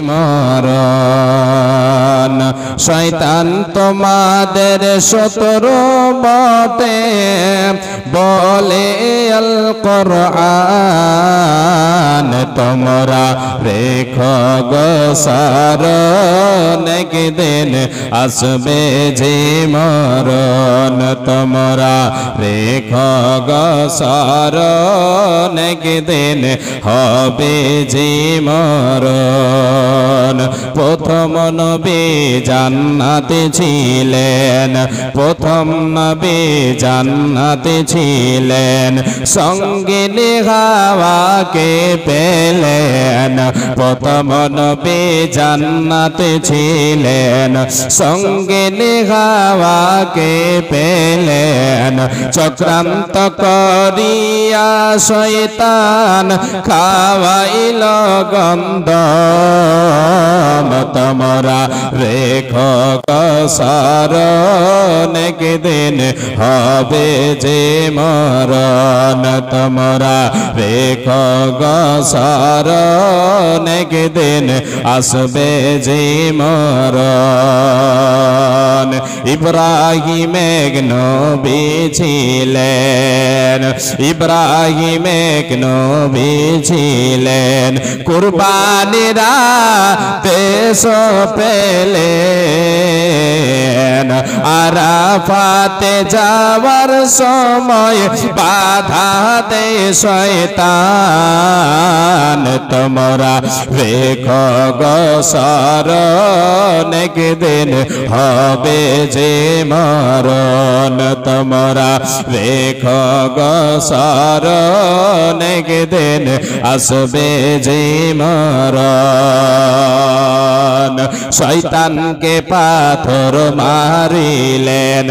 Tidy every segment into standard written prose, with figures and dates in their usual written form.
মরণ শয়তান তোমাদের শত্রু বটে বলে আল কোরআন তোমরা রেখো গো সারণ একদিন আসবে যে মরণ তোমরা রেখো গো সারণ একদিন হবে যে মরণ প্রথম নবী জান্নাতে ছিলেন প্রথম নবী জান্নাতে ছিলেন সঙ্গিনী হাওয়াকে পেলেন প্রথম নবী জান্নাতে ছিলেন সঙ্গিনী হাওয়াকে পেলেন চক্রান্ত করিয়া শয়তান খাওয়াইল গন্ধ তোমরা রেখো সারণ একদিন হবে যে মরণ তোমরা রেখো সারণ একদিন আসবে যে মরণ ইব্রাহিম এক নবী ছিলেন ইব্রাহিম এক নবী ছিলেন কুরবানিরা দেশ পেলেন আরাফাতে যাওয়ার সময় বাধা দে শয়তান তোমরা রেখো গো সারণ একদিন হবে যে মরণ তোমরা রেখো গো সারণ একদিন আসবে যে মরণ শয়তানকে পাথর মারিলেন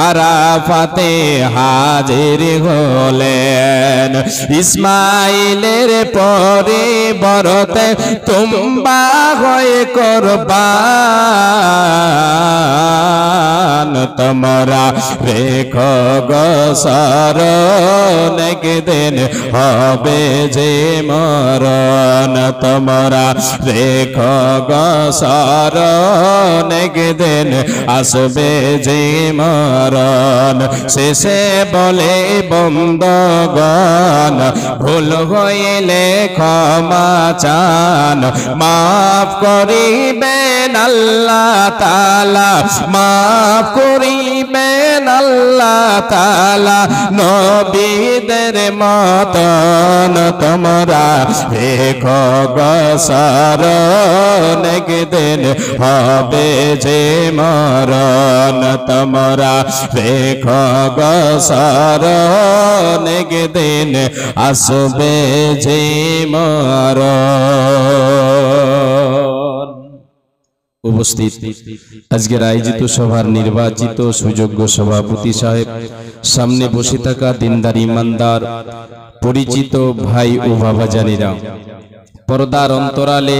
আরাফাতে হাজির হলেন ইসমাইলের পরিবর্তে তোমরা হয়ে কুরবান তোমরা রেখো গো সারণ একদিন হবে যে মরণ তোমরা রেখো গো সারণ একদিন আসবে যে মরণ শেষে বলে বন্দগণ ভুল হইলে ক্ষমা চান মাফ করিবেন আল্লাহ তাআলা মাফ করিবেন আল্লাহ তাআলা নবীদের মতন তোমরা রেখো গো সারণ একদিন হবে যে মরণ তোমরা রেখো গো সারণ একদিন আসবে যে মরণ। উপস্থিত আজকের আয়োজিত সভার নির্বাচিত সুযোগ্য সভাপতি সাহেব, সামনে বসে থাকা দিনদার ইমানদার পরিচিত ভাই ও বাবাজানিরা, পর্দার অন্তরালে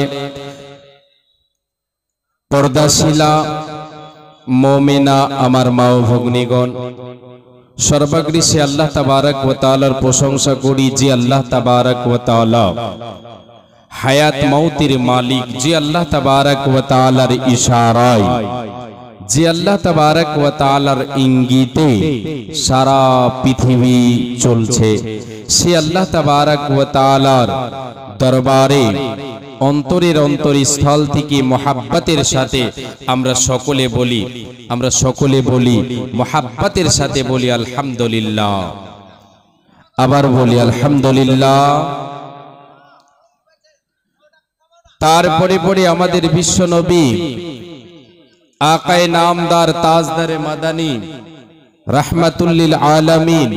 পর্দাশীলা মুমিনা আমার মা ও ভগ্নীগণ, সর্বাগ্রে সে আল্লাহ তাবারক ওয়া তাআলার প্রশংসা করি যে আল্লাহ তাবারক ওয়া তাআলা হায়াত মৌতের মালিক, যে আল্লাহ তাবারক ওয়া তাআলার ইশারায়, যে আল্লাহ তাবারক ওয়া তাআলার ইঙ্গিতে সারা পৃথিবী চলছে, সে আল্লাহ তাবারক ওয়া তাআলার দরবারে অন্তরের অন্তরস্থল থেকে মুহাব্বতের সাথে আমরা সকলে বলি মুহাব্বতের সাথে বলি আলহামদুলিল্লাহ। আবার বলি আলহামদুলিল্লাহ। তারপরে পরে আমাদের বিশ্ব নবী আকায়ে নামদার তাজদারে মাদানী রাহমাতুল লিল আলামিন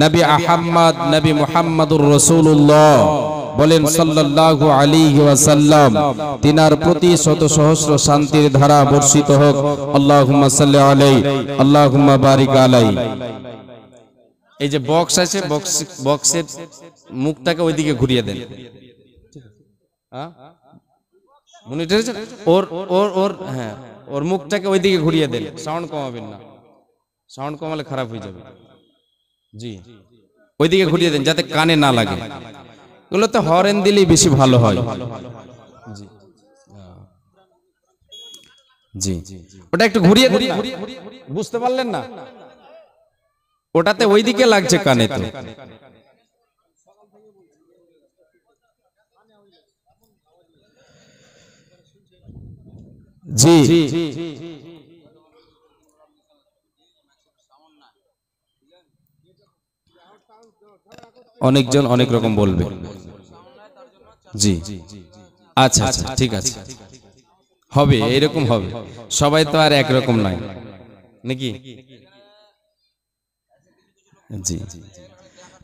নবী আহমদ নবী মুহাম্মদুর রাসূলুল্লাহ বলেন সাল্লাল্লাহু আলাইহি ওয়াসাল্লাম, তিনার প্রতি শত সহস্র শান্তির ধারা বর্ষিত হোক। আল্লাহুম্মা সাল্লি আলাইহি আল্লাহুম্মা বারিক আলাইহি। এই যে বক্স আছে, বক্সের মুখটাকে ওইদিকে ঘুরিয়ে দেন। হ্যাঁ মনিটর ওর মুখটাকে ওইদিকে ঘুরিয়ে দেন, সাউন্ড কমাবেন না, সাউন্ড কমালে খারাপ হয়ে যাবে। জি ওইদিকে ঘুরিয়ে দেন যাতে কানে না লাগে। এগুলোতে হরেন দিলেই বেশি ভালো হয়। জি জি, ওটা একটু ঘুরিয়ে দিন না। বুঝতে পারলেন না? ওটাতে ওইদিকে লাগছে কানে তো। জি, অনেকজন অনেক রকম বলবে। জি, আচ্ছা আচ্ছা, ঠিক আছে, হবে এরকম হবে। সবাই তো আর একরকম নয় নাকি? জি,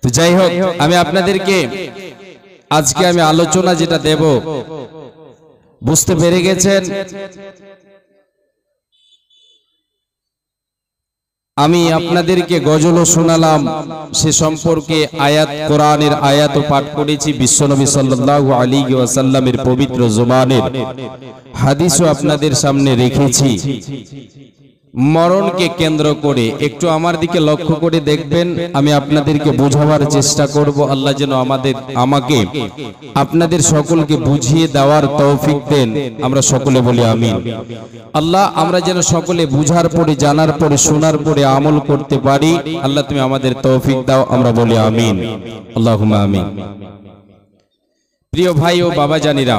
তো যাই হোক, আমি আপনাদেরকে আজকে আমি আলোচনা যেটা দেব, বুঝতে পেরে গেছেন। আমি আপনাদেরকে গজলও শোনালাম, সে সম্পর্কে আয়াত, কোরআনের আয়াতও পাঠ করেছি, বিশ্বনবী সাল্লাল্লাহু আলাইহি ওয়াসাল্লামের পবিত্র জবানের হাদিসও আপনাদের সামনে রেখেছি। মরণকে কেন্দ্র করে একটু আমার দিকে লক্ষ্য করে দেখবেন, আমি আপনাদেরকে বোঝাবার চেষ্টা করব। আল্লাহ যেন আমাকে আপনাদের সকলকে বুঝিয়ে দেওয়ার তৌফিক দেন, আমরা সকলে বলি আমিন। আল্লাহ, আমরা যেন সকলে বুঝার পরে, জানার পরে, শোনার পরে আমল করতে পারি। আল্লাহ তুমি আমাদের তৌফিক দাও, আমরা বলি আমিন, আল্লাহুম্মা আমিন। প্রিয় ভাই ও বাবা জানিরা,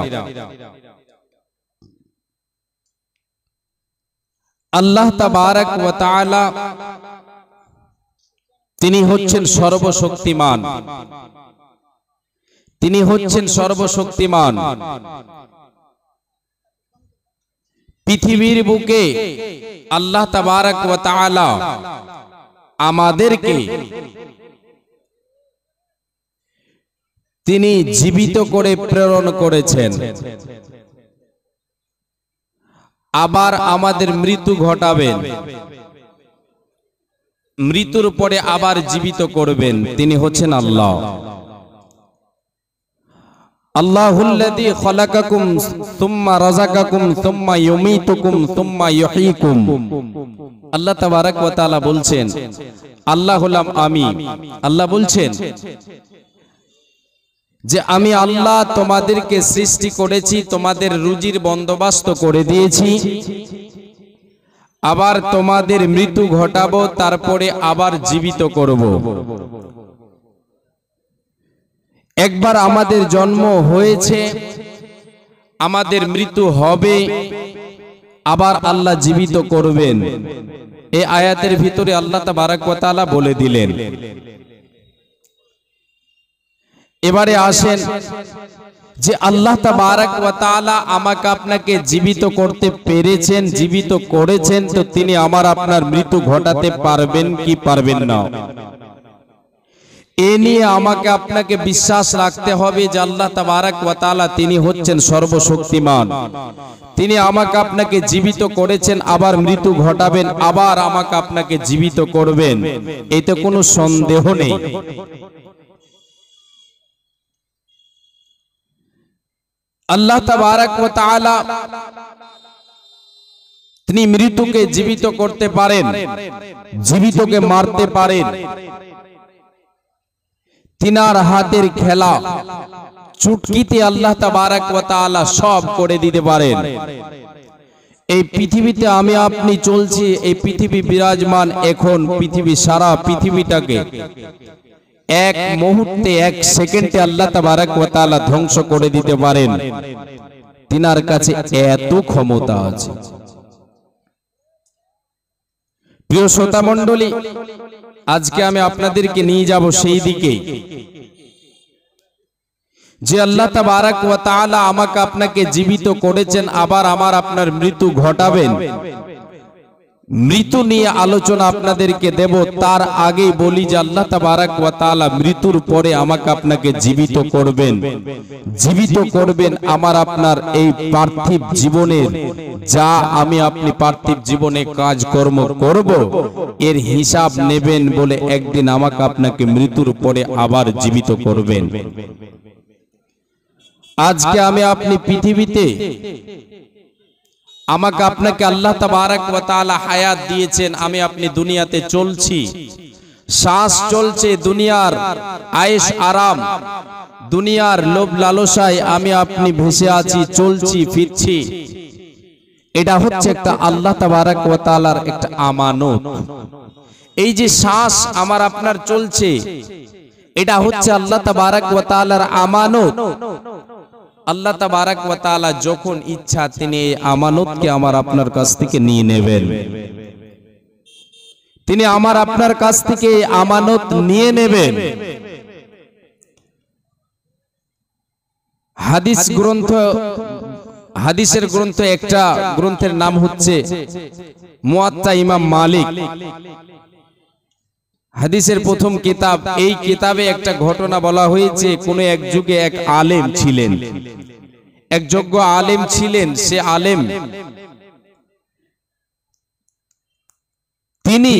আল্লাহ তাবারক ওয়া তাআলা তিনি হচ্ছেন সর্বশক্তিমান, তিনি হচ্ছেন সর্বশক্তিমান। পৃথিবীর বুকে আল্লাহ তাবারক ওয়া তাআলা আমাদেরকে তিনি জীবিত করে প্রেরণ করেছেন, আবার আমাদের মৃত্যু ঘটাবেন, মৃত্যুর পরে আবার জীবিত করবেন। তিনি হচ্ছেন আল্লাহ। আল্লাহুল্লাযী খালাকাকুম সুম্মা রাযাকাকুম সুম্মা ইউমীতুকুম সুম্মা ইউহয়ীকুম। আল্লাহ তাবারক ওয়া তাআলা বলছেন, আল্লাহ হলাম আমি। আল্লাহ বলছেন যে আমি আল্লাহ তোমাদেরকে সৃষ্টি করেছি, তোমাদের রুজির বন্দোবস্ত করে দিয়েছি, আবার তোমাদের মৃত্যু ঘটাবো, তারপরে আবার জীবিত করব। একবার আমাদের জন্ম হয়েছে, আমাদের মৃত্যু হবে, আবার আল্লাহ জীবিত করবেন। এই আয়াতের ভিতরে আল্লাহ তাবারক ওয়া তাআলা বলে দিলেন। এবারে আসেন যে আল্লাহ তাবারক ওয়া তাআলা আমাকে আপনাকে জীবিত করতে পেরেছেন, জীবিত করেছেন, তো তিনি আমার আপনার মৃত্যু ঘটাতে পারবেন কি পারবেন না? এ নিয়ে আমাকে আপনাকে বিশ্বাস রাখতে হবে যে আল্লাহ তাবারক ওয়া তাআলা তিনি হচ্ছেন সর্বশক্তিমান। তিনি আমাকে আপনাকে জীবিত করেছেন, আবার মৃত্যু ঘটাবেন, আবার আমাকে আপনাকে জীবিত করবেন, এতে কোনো সন্দেহ নেই। আল্লাহ তাবারক ওয়া তাআলা তিনি মৃত্যুকে জীবিত করতে পারেন, জীবিতকে মারতে পারেন। তিনার হাতের খেলা, চুটকিতে আল্লাহ তাবারক ওয়া তাআলা সব করে দিতে পারেন। এই পৃথিবীতে আমি আপনি চলছি, এই পৃথিবী বিরাজমান, এখন পৃথিবী, সারা পৃথিবীটাকে এক মুহূর্তে, এক সেকেন্ডে আল্লাহ তাবারক ওয়া তাআলা ধ্বংস করে দিতে পারেন। তিনার কাছে এত ক্ষমতা আছে। প্রিয় শ্রোতা মণ্ডলী, আজকে আমি আপনাদেরকে নিয়ে যাব সেই দিকে যে আল্লাহ তাবারক ওয়া তাআলা আমাকে আপনাকে জীবিত করেছেন, আবার আমার আপনার মৃত্যু ঘটাবেন। মৃত্যু নিয়ে আলোচনা আপনাদেরকে দেব। তার আগেই বলি যে আল্লাহ তাবারক ওয়া তাআলা মৃত্যুর পরে আমাকে আপনাকে জীবিত করবেন, জীবিত করবেন আমার আপনার এই পার্থিব জীবনের যা আমি আপনি পার্থিব জীবনে কাজকর্ম করব, এর হিসাব নেবেন বলে একদিন আমাকে আপনাকে মৃত্যুর পরে আবার জীবিত করবেন। আজকে আমি আপনি পৃথিবীতে, আমাকে আপনাকে আল্লাহ তাবারক ওয়া তাআলা হায়াত দিয়েছেন, আমি আপনি দুনিয়াতে চলছি, শ্বাস চলছে, দুনিয়ার আয়েশ আরাম, দুনিয়ার লোভ লালসায় আমি আপনি ভেসে আছি, চলছি ফিরছি, এটা হচ্ছে একটা আল্লাহ তাবারক ওয়া তাআলার একটা আমানত। এই যে শ্বাস আমার আপনার চলছে, এটা হচ্ছে আল্লাহ তাবারক ওয়া তাআলার আমানত। আল্লাহ তাবারক ওয়া তাআলা যখন ইচ্ছা তিনি এই আমানতকে আমার আপনার কাছ থেকে নিয়ে নেবেন। তিনি আমার আপনার কাছ থেকে এই আমানত নিয়ে নেবেন। হাদিসের গ্রন্থ একটা গ্রন্থের নাম হচ্ছে মুয়াত্তা ইমাম মালিক। হাদিসের প্রথম কিতাব। এই কিতাবে একটা ঘটনা বলা হয়েছে, কোন এক যুগে এক আলেম ছিলেন, এক যোগ্য আলেম ছিলেন। সে আলেম তিনি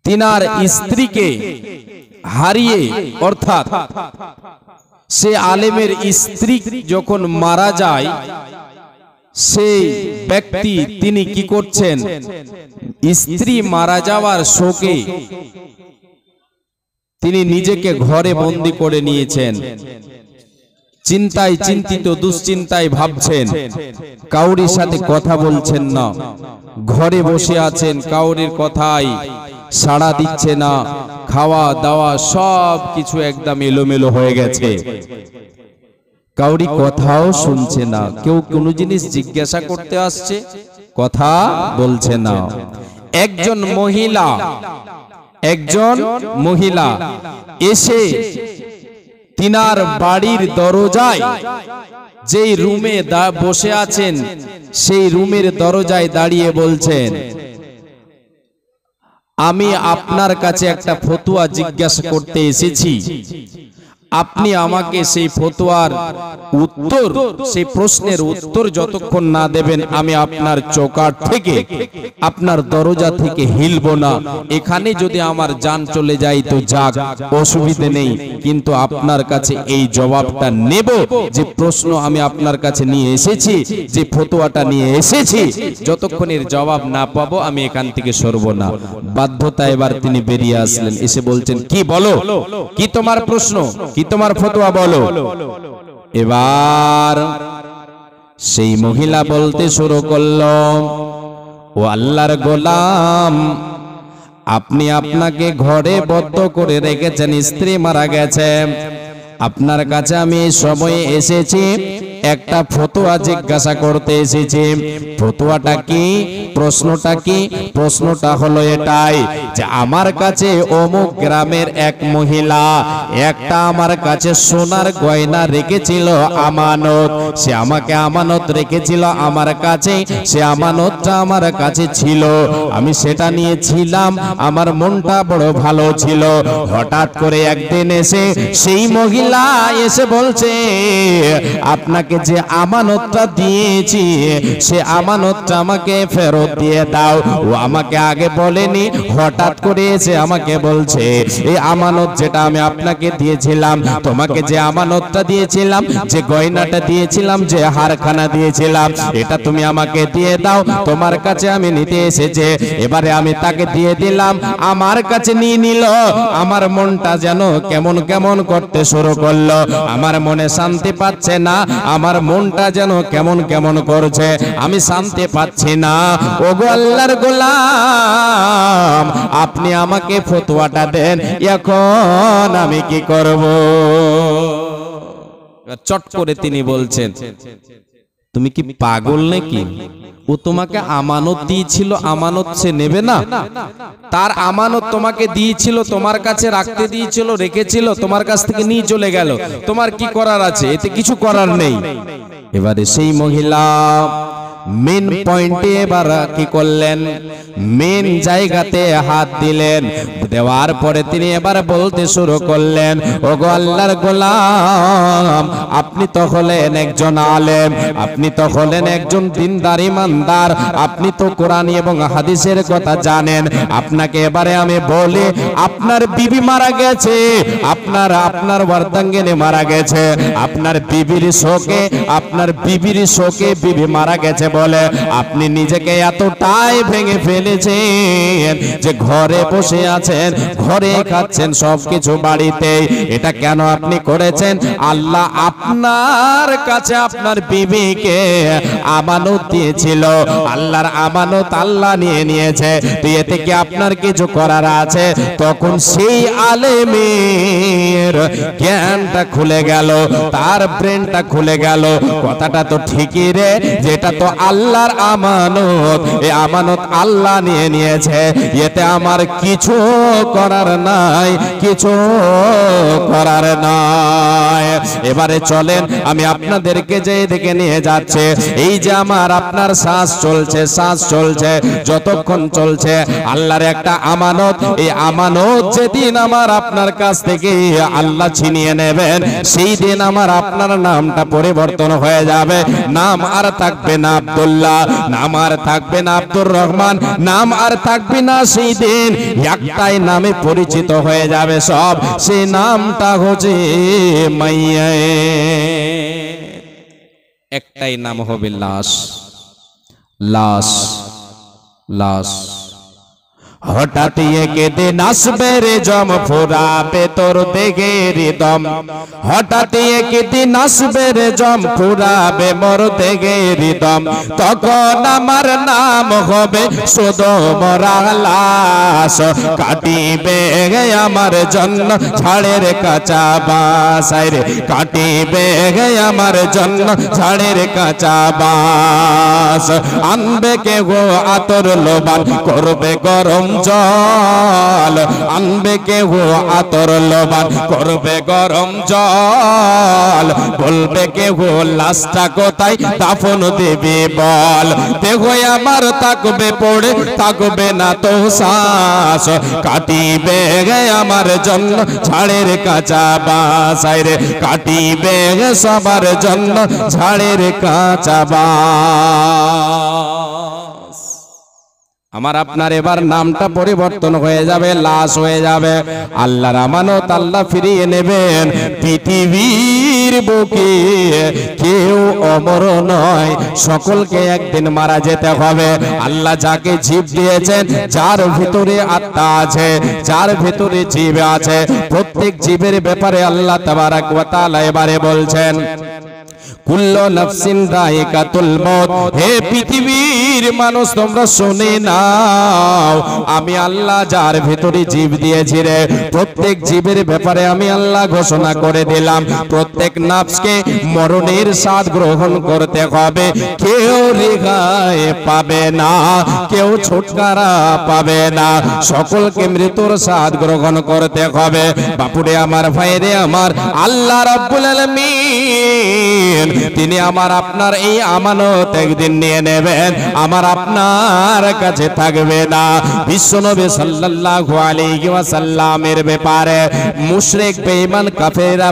তিনার স্ত্রীকে হারিয়ে, অর্থাৎ সে আলেমের স্ত্রী যখন মারা যায়, সেই ব্যক্তি তিনি কি করছেন, স্ত্রী মারা যাওয়ার শোকে তিনি নিজেকে ঘরে বন্দী করে নিয়েছেন। চিন্তায় চিন্তিত, দুশ্চিন্তায় ভাবছেন, কাউরির সাথে কথা বলছেন না, ঘরে বসে আছেন, কাউরির কথাই সাড়া দিচ্ছে না, খাওয়া দাওয়া সব কিছু একদম এলোমেলো হয়ে গেছে, কাউরি কথাও শুনছে না, কেউ কোনো জিনিস জিজ্ঞাসা করতে আসছে, কথা বলছে না। একজন মহিলা এসে তিনার বাড়ির দরজায়, যেই রুমে বসে আছেন সেই রুমের দরজায় দাঁড়িয়ে বলছেন, আমি আপনার কাছে একটা ফতোয়া জিজ্ঞাসা করতে এসেছি, আপনি আমাকে সেই ফতোয়ার উত্তর, সেই প্রশ্নের উত্তর যতক্ষণ না দেবেন আমি আপনার চৌকাঠ থেকে, আপনার দরজা থেকে হিলব না। এখানে যদি আমার জান চলে যায় তো যাক, অসুবিধে নেই, কিন্তু আপনার কাছে এই জবাবটা নেব, যে প্রশ্ন আমি আপনার কাছে নিয়ে এসেছি, যে ফতোয়াটা নিয়ে এসেছি, যতক্ষণ এর জবাব না পাবো আমি এখান থেকে সরব না। বাধ্যতা এবার তিনি বেরিয়ে আসলেন, এসে বলছেন, কি বলো, কি তোমার প্রশ্ন, কি তোমার ফতোয়া বলো। এবার সেই মহিলা বলতে শুরু করল, ও আল্লাহর গোলাম, আপনি আপনাকে ঘরে বদ্ধ করে রেখেছেন, স্ত্রী মারা গেছে, আপনার কাছে আমি এই সময়ে এসেছি, একটা ফতোয়া জিজ্ঞাসা করতে এসেছি। ফতোয়াটা কি, প্রশ্নটা কি? প্রশ্নটা হলো এটাই যে আমার কাছে অমুক গ্রামের এক মহিলা একটা আমার কাছে সোনার গয়না রেখেছিল আমানত, সে আমাকে আমানত রেখেছিল আমার কাছে, সে আমানতটা আমার কাছে ছিল, আমি সেটা নিয়েছিলাম, আমার মনটা বড় ভালো ছিল। হঠাৎ করে একদিন এসে সেই মহিলা এসে বলছে, আপনাকে যে আমানতটা দিয়েছি সে আমানতটা আমাকে ফেরত দিয়ে দাও। ও আমাকে আগে বলেনি, হঠাৎ করে এসে আমাকে বলছে, এই আমানত যেটা আমি আপনাকে দিয়েছিলাম, তোমাকে যে আমানতটা দিয়েছিলাম, যে গয়নাটা দিয়েছিলাম, যে হারখানা দিয়েছিলাম, এটা তুমি আমাকে দিয়ে দাও, তোমার কাছে আমি নিতে এসেছি। এবারে আমি তাকে দিয়ে দিলাম, আমার কাছে নিয়ে নিল, আমার মনটা যেন কেমন কেমন করতে শুরু করলো, আমার মনে শান্তি পাচ্ছে না, আমার মনটা যেন কেমন কেমন করছে, আমি শান্তি পাচ্ছি না। ওগো আল্লাহর গোলাম, আপনি আমাকে ফতোয়াটা দেন, এখন আমি কি করব? চট করে তিনি বলছেন, তুমি কি পাগল নাকি? ও তোমাকে আমানত দিয়েছিল, আমানত সে নেবে না? তার আমানত তোমাকে দিয়েছিল, তোমার কাছে রাখতে দিয়েছিল, রেখেছিল, তোমার কাছ থেকে নিয়ে চলে গেল, তোমার কি করার আছে? এতে কিছু করার নেই। এবারে সেই মহিলা মেন পয়েন্টে এবার কি করলেন, মেন জায়গাতে হাত দিলেন, দেওয়ার পরে তিনি এবার বলতে শুরু করলেন, ওগো আল্লাহর গোলাম, আপনি তো হলেন একজন আলেম, আপনি তো হলেন একজন দিনদার ইমানদার, আপনি তো কোরআন এবং হাদিসের কথা জানেন, আপনাকে এবারে আমি বলি, আপনার বিবি মারা গেছে, আপনার ওয়ার্দাঙ্গিনী মারা গেছে, আপনার বিবির শোকে বিবি মারা গেছে বলে আপনি নিজেকে এতটাই ভেঙে ফেলেছেন যে ঘরে বসে আছেন, ঘরে খাচ্ছেন, সবকিছু বাড়িতে। এটা কেন আপনি করেছেন? আল্লাহ আপনার কাছে আপনার বিবিকে আমানত দিয়েছিল, আল্লাহর আমানত আল্লাহ নিয়ে নিয়েছে। তো এতে কি আপনার কিছু করার আছে? তখন সেই আলেমের জ্ঞানটা খুলে গেল, তার ব্রেনটা খুলে গেল। কথাটা তো ঠিকই রে, যেটা তো আল্লাহর আমানত, এই আমানত আল্লাহ নিয়ে নিয়েছে, এতে আমার কিছু করার নাই, কিছু করার নাই। এবারে চলেন আমি আপনাদেরকে যে দিকে নিয়ে যাচ্ছে, এই যে আমার আপনার শ্বাস চলছে, শ্বাস চলছে, যতক্ষণ চলছে আল্লাহর একটা আমানত। এই আমানত যেদিন আমার আপনার কাছ থেকে আল্লাহ ছিনিয়ে নেবেন, সেই দিন আমার আপনার নামটা পরিবর্তন হয়ে যাবে। নাম আর থাকবে না আব্দুল্লাহ, নাম আর থাকবে না আব্দুর রহমান, নাম আর থাকবে না। সেই দিন একটাই নামে পরিচিত হয়ে যাবে সব, সেই নামটা হচ্ছে মাইয়া। একটাই নাম হবে লাশ, লাশ, লাশ। হঠাৎ একদিন আসবে রে জম, ফুরাবে তোর দেহের দম। হঠাৎ একদিন আসবে রে জম, ফুরাবে মোর দেহের দম। তখন আমার নাম হবে শুধু মরা লাশ। কাটিবে আমার জন্য ঝাড়ের কাঁচা বাঁশ, রে কাটিবে আমার জন্য ঝাড়ের কাঁচা বাঁশ। আনবে কে গো আতর লোবান, করবে গরম জল। আনবে কেউ আতর লোবান, করবে গরম জল। বলবে কেউ লাশটা কোথায় দাফন দেবে বল। দেহ আমার থাকবে পড়ে, থাকবে না তো শ্বাস। কাটিবে আমার জন্য ঝাড়ের কাঁচা বাঁশ, রে কাটিবে সবার জন্য ঝাড়ের কাঁচা বাঁশ। আমার আপনার এবার নামটা পরিবর্তন হয়ে যাবে, লাশ হয়ে যাবে। আল্লাহর আমানত আল্লাহ ফিরিয়ে নেবেন। পৃথিবীর বুকে কেউ অমর নয়, সকলকে একদিন মারা যেতে হবে। আল্লাহ যাকে জীব দিয়েছেন, যার ভিতরে আত্মা আছে, যার ভিতরে জীব আছে, প্রত্যেক জীবের ব্যাপারে আল্লাহ তাবারাক ওয়া তাআলা এবারে বলছেন কুল্লু নাফসিন যায়িকাতুল মউত। হে পৃথিবীর মানুষ তোমরা শুনে নাও, আমি আল্লাহ যার ভিতরে জীব দিয়েছি রে, প্রত্যেক জীবের ব্যাপারে আমি আল্লাহ ঘোষণা করে দিলাম, প্রত্যেক নফসকে মরণের স্বাদ গ্রহণ করতে হবে। কেউ রেহাই পাবে না, কেউ ছুটকারা পাবে না, সকলকে মৃত্যুর স্বাদ গ্রহণ করতে হবে। বাপুরে আমার, ভাইরে আমার, আল্লাহ রাব্বুল আলামিন তিনি আমার আপনার এই আমানত একদিন নিয়ে নেবেন, আমার আপনার কাছে থাকবে না। বিশ্বনবী সাল্লাল্লাহু আলাইহি ওয়াসাল্লামের ব্যাপারে মুশরিক বেঈমান কাফেররা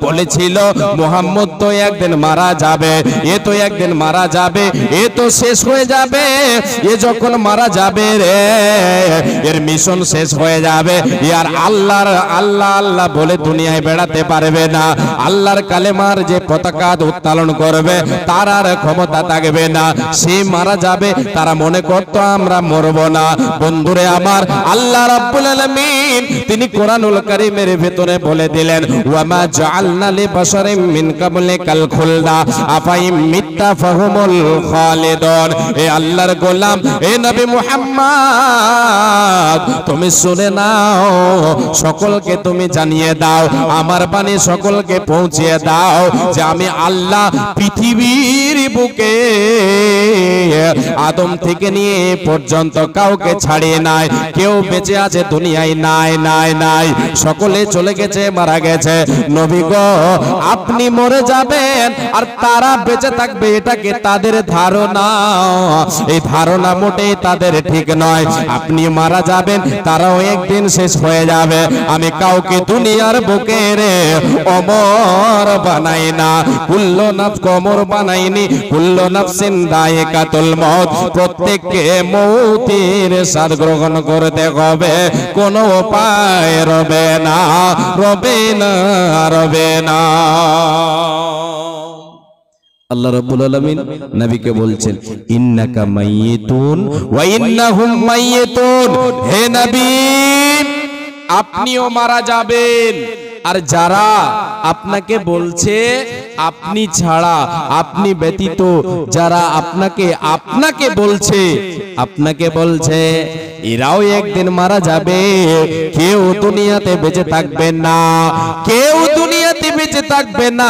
বলেছিল মুহাম্মদ তো একদিন মারা যাবে, এ তো একদিন মারা যাবে, এ তো শেষ হয়ে যাবে। এ যখন মারা যাবে রে, এর মিশন শেষ হয়ে যাবে। আর আল্লাহ আল্লাহ বলে দুনিয়ায় বেড়াতে পারবে না। আল্লাহর কালেমার যে পতাকা উত্তোলন করবে তার আর ক্ষমতা থাকবে না, সে মারা যাবে। তারা মনে করত আমরা মরব না। বন্ধুরে আমার, আল্লাহ রাব্বুল আলামিন তিনি কোরআনুল কারীমের ভিতরে বলে দিলেন ওয়া মা জাআলনা লিবাশারিন মিন কাবলিকাল খুলদা আফাইম মিত্তা ফাহুমুল খালিদুন। এ আল্লাহর গোলাম, এ নবী মুহাম্মদ, তুমি শুনে নাও, সকলকে তুমি জানিয়ে দাও, আমার বাণী সকলকে পৌঁছিয়ে দাও যে আমি আল্লাহ পৃথিবীর বুকে আদম থেকে নিয়ে পর্যন্ত কাউকে ছাড়িয়ে নাই। কেউ বেঁচে আছে দুনিয়ায় নাই, নাই, নাই, সকলে চলে গেছে, মারা গেছে। নবী গো, আপনি মরে যাবেন আর তারা বেঁচে থাকবে, এটাকে তাদের ধারণা, এই ধারণা মোটেই তাদের ঠিক নয়। আপনি মারা যাবেন, তারাও একদিন শেষ হয়ে যাবে। আমি কাউকে দুনিয়ার বুকে রে অমর বানাই না, কুল্লু নাফস অমর বানাইনি। কুল্লু নাফসিন যায়িকাতুল মউত, প্রত্যেককে মৌতের স্বাদ গ্রহণ করতে হবে, কোনো উপায় রবে না, রবে না, রবে না। আল্লাহ রাব্বুল আলামিন নবীকে বলছেন ইন্নাকা মাইয়িতুন ওয়া ইন্নাহুম মাইয়িতুন, হে নবী আপনিও মারা যাবেন, আর যারা আপনাকে বলছে আপনি ছাড়া আপনি ব্যতীত যারা আপনাকে বলছে এরাও একদিন মারা যাবে। কেউ দুনিয়াতে বেঁচে থাকবে না, কেউ দুনিয়াতে বেঁচে থাকবে না,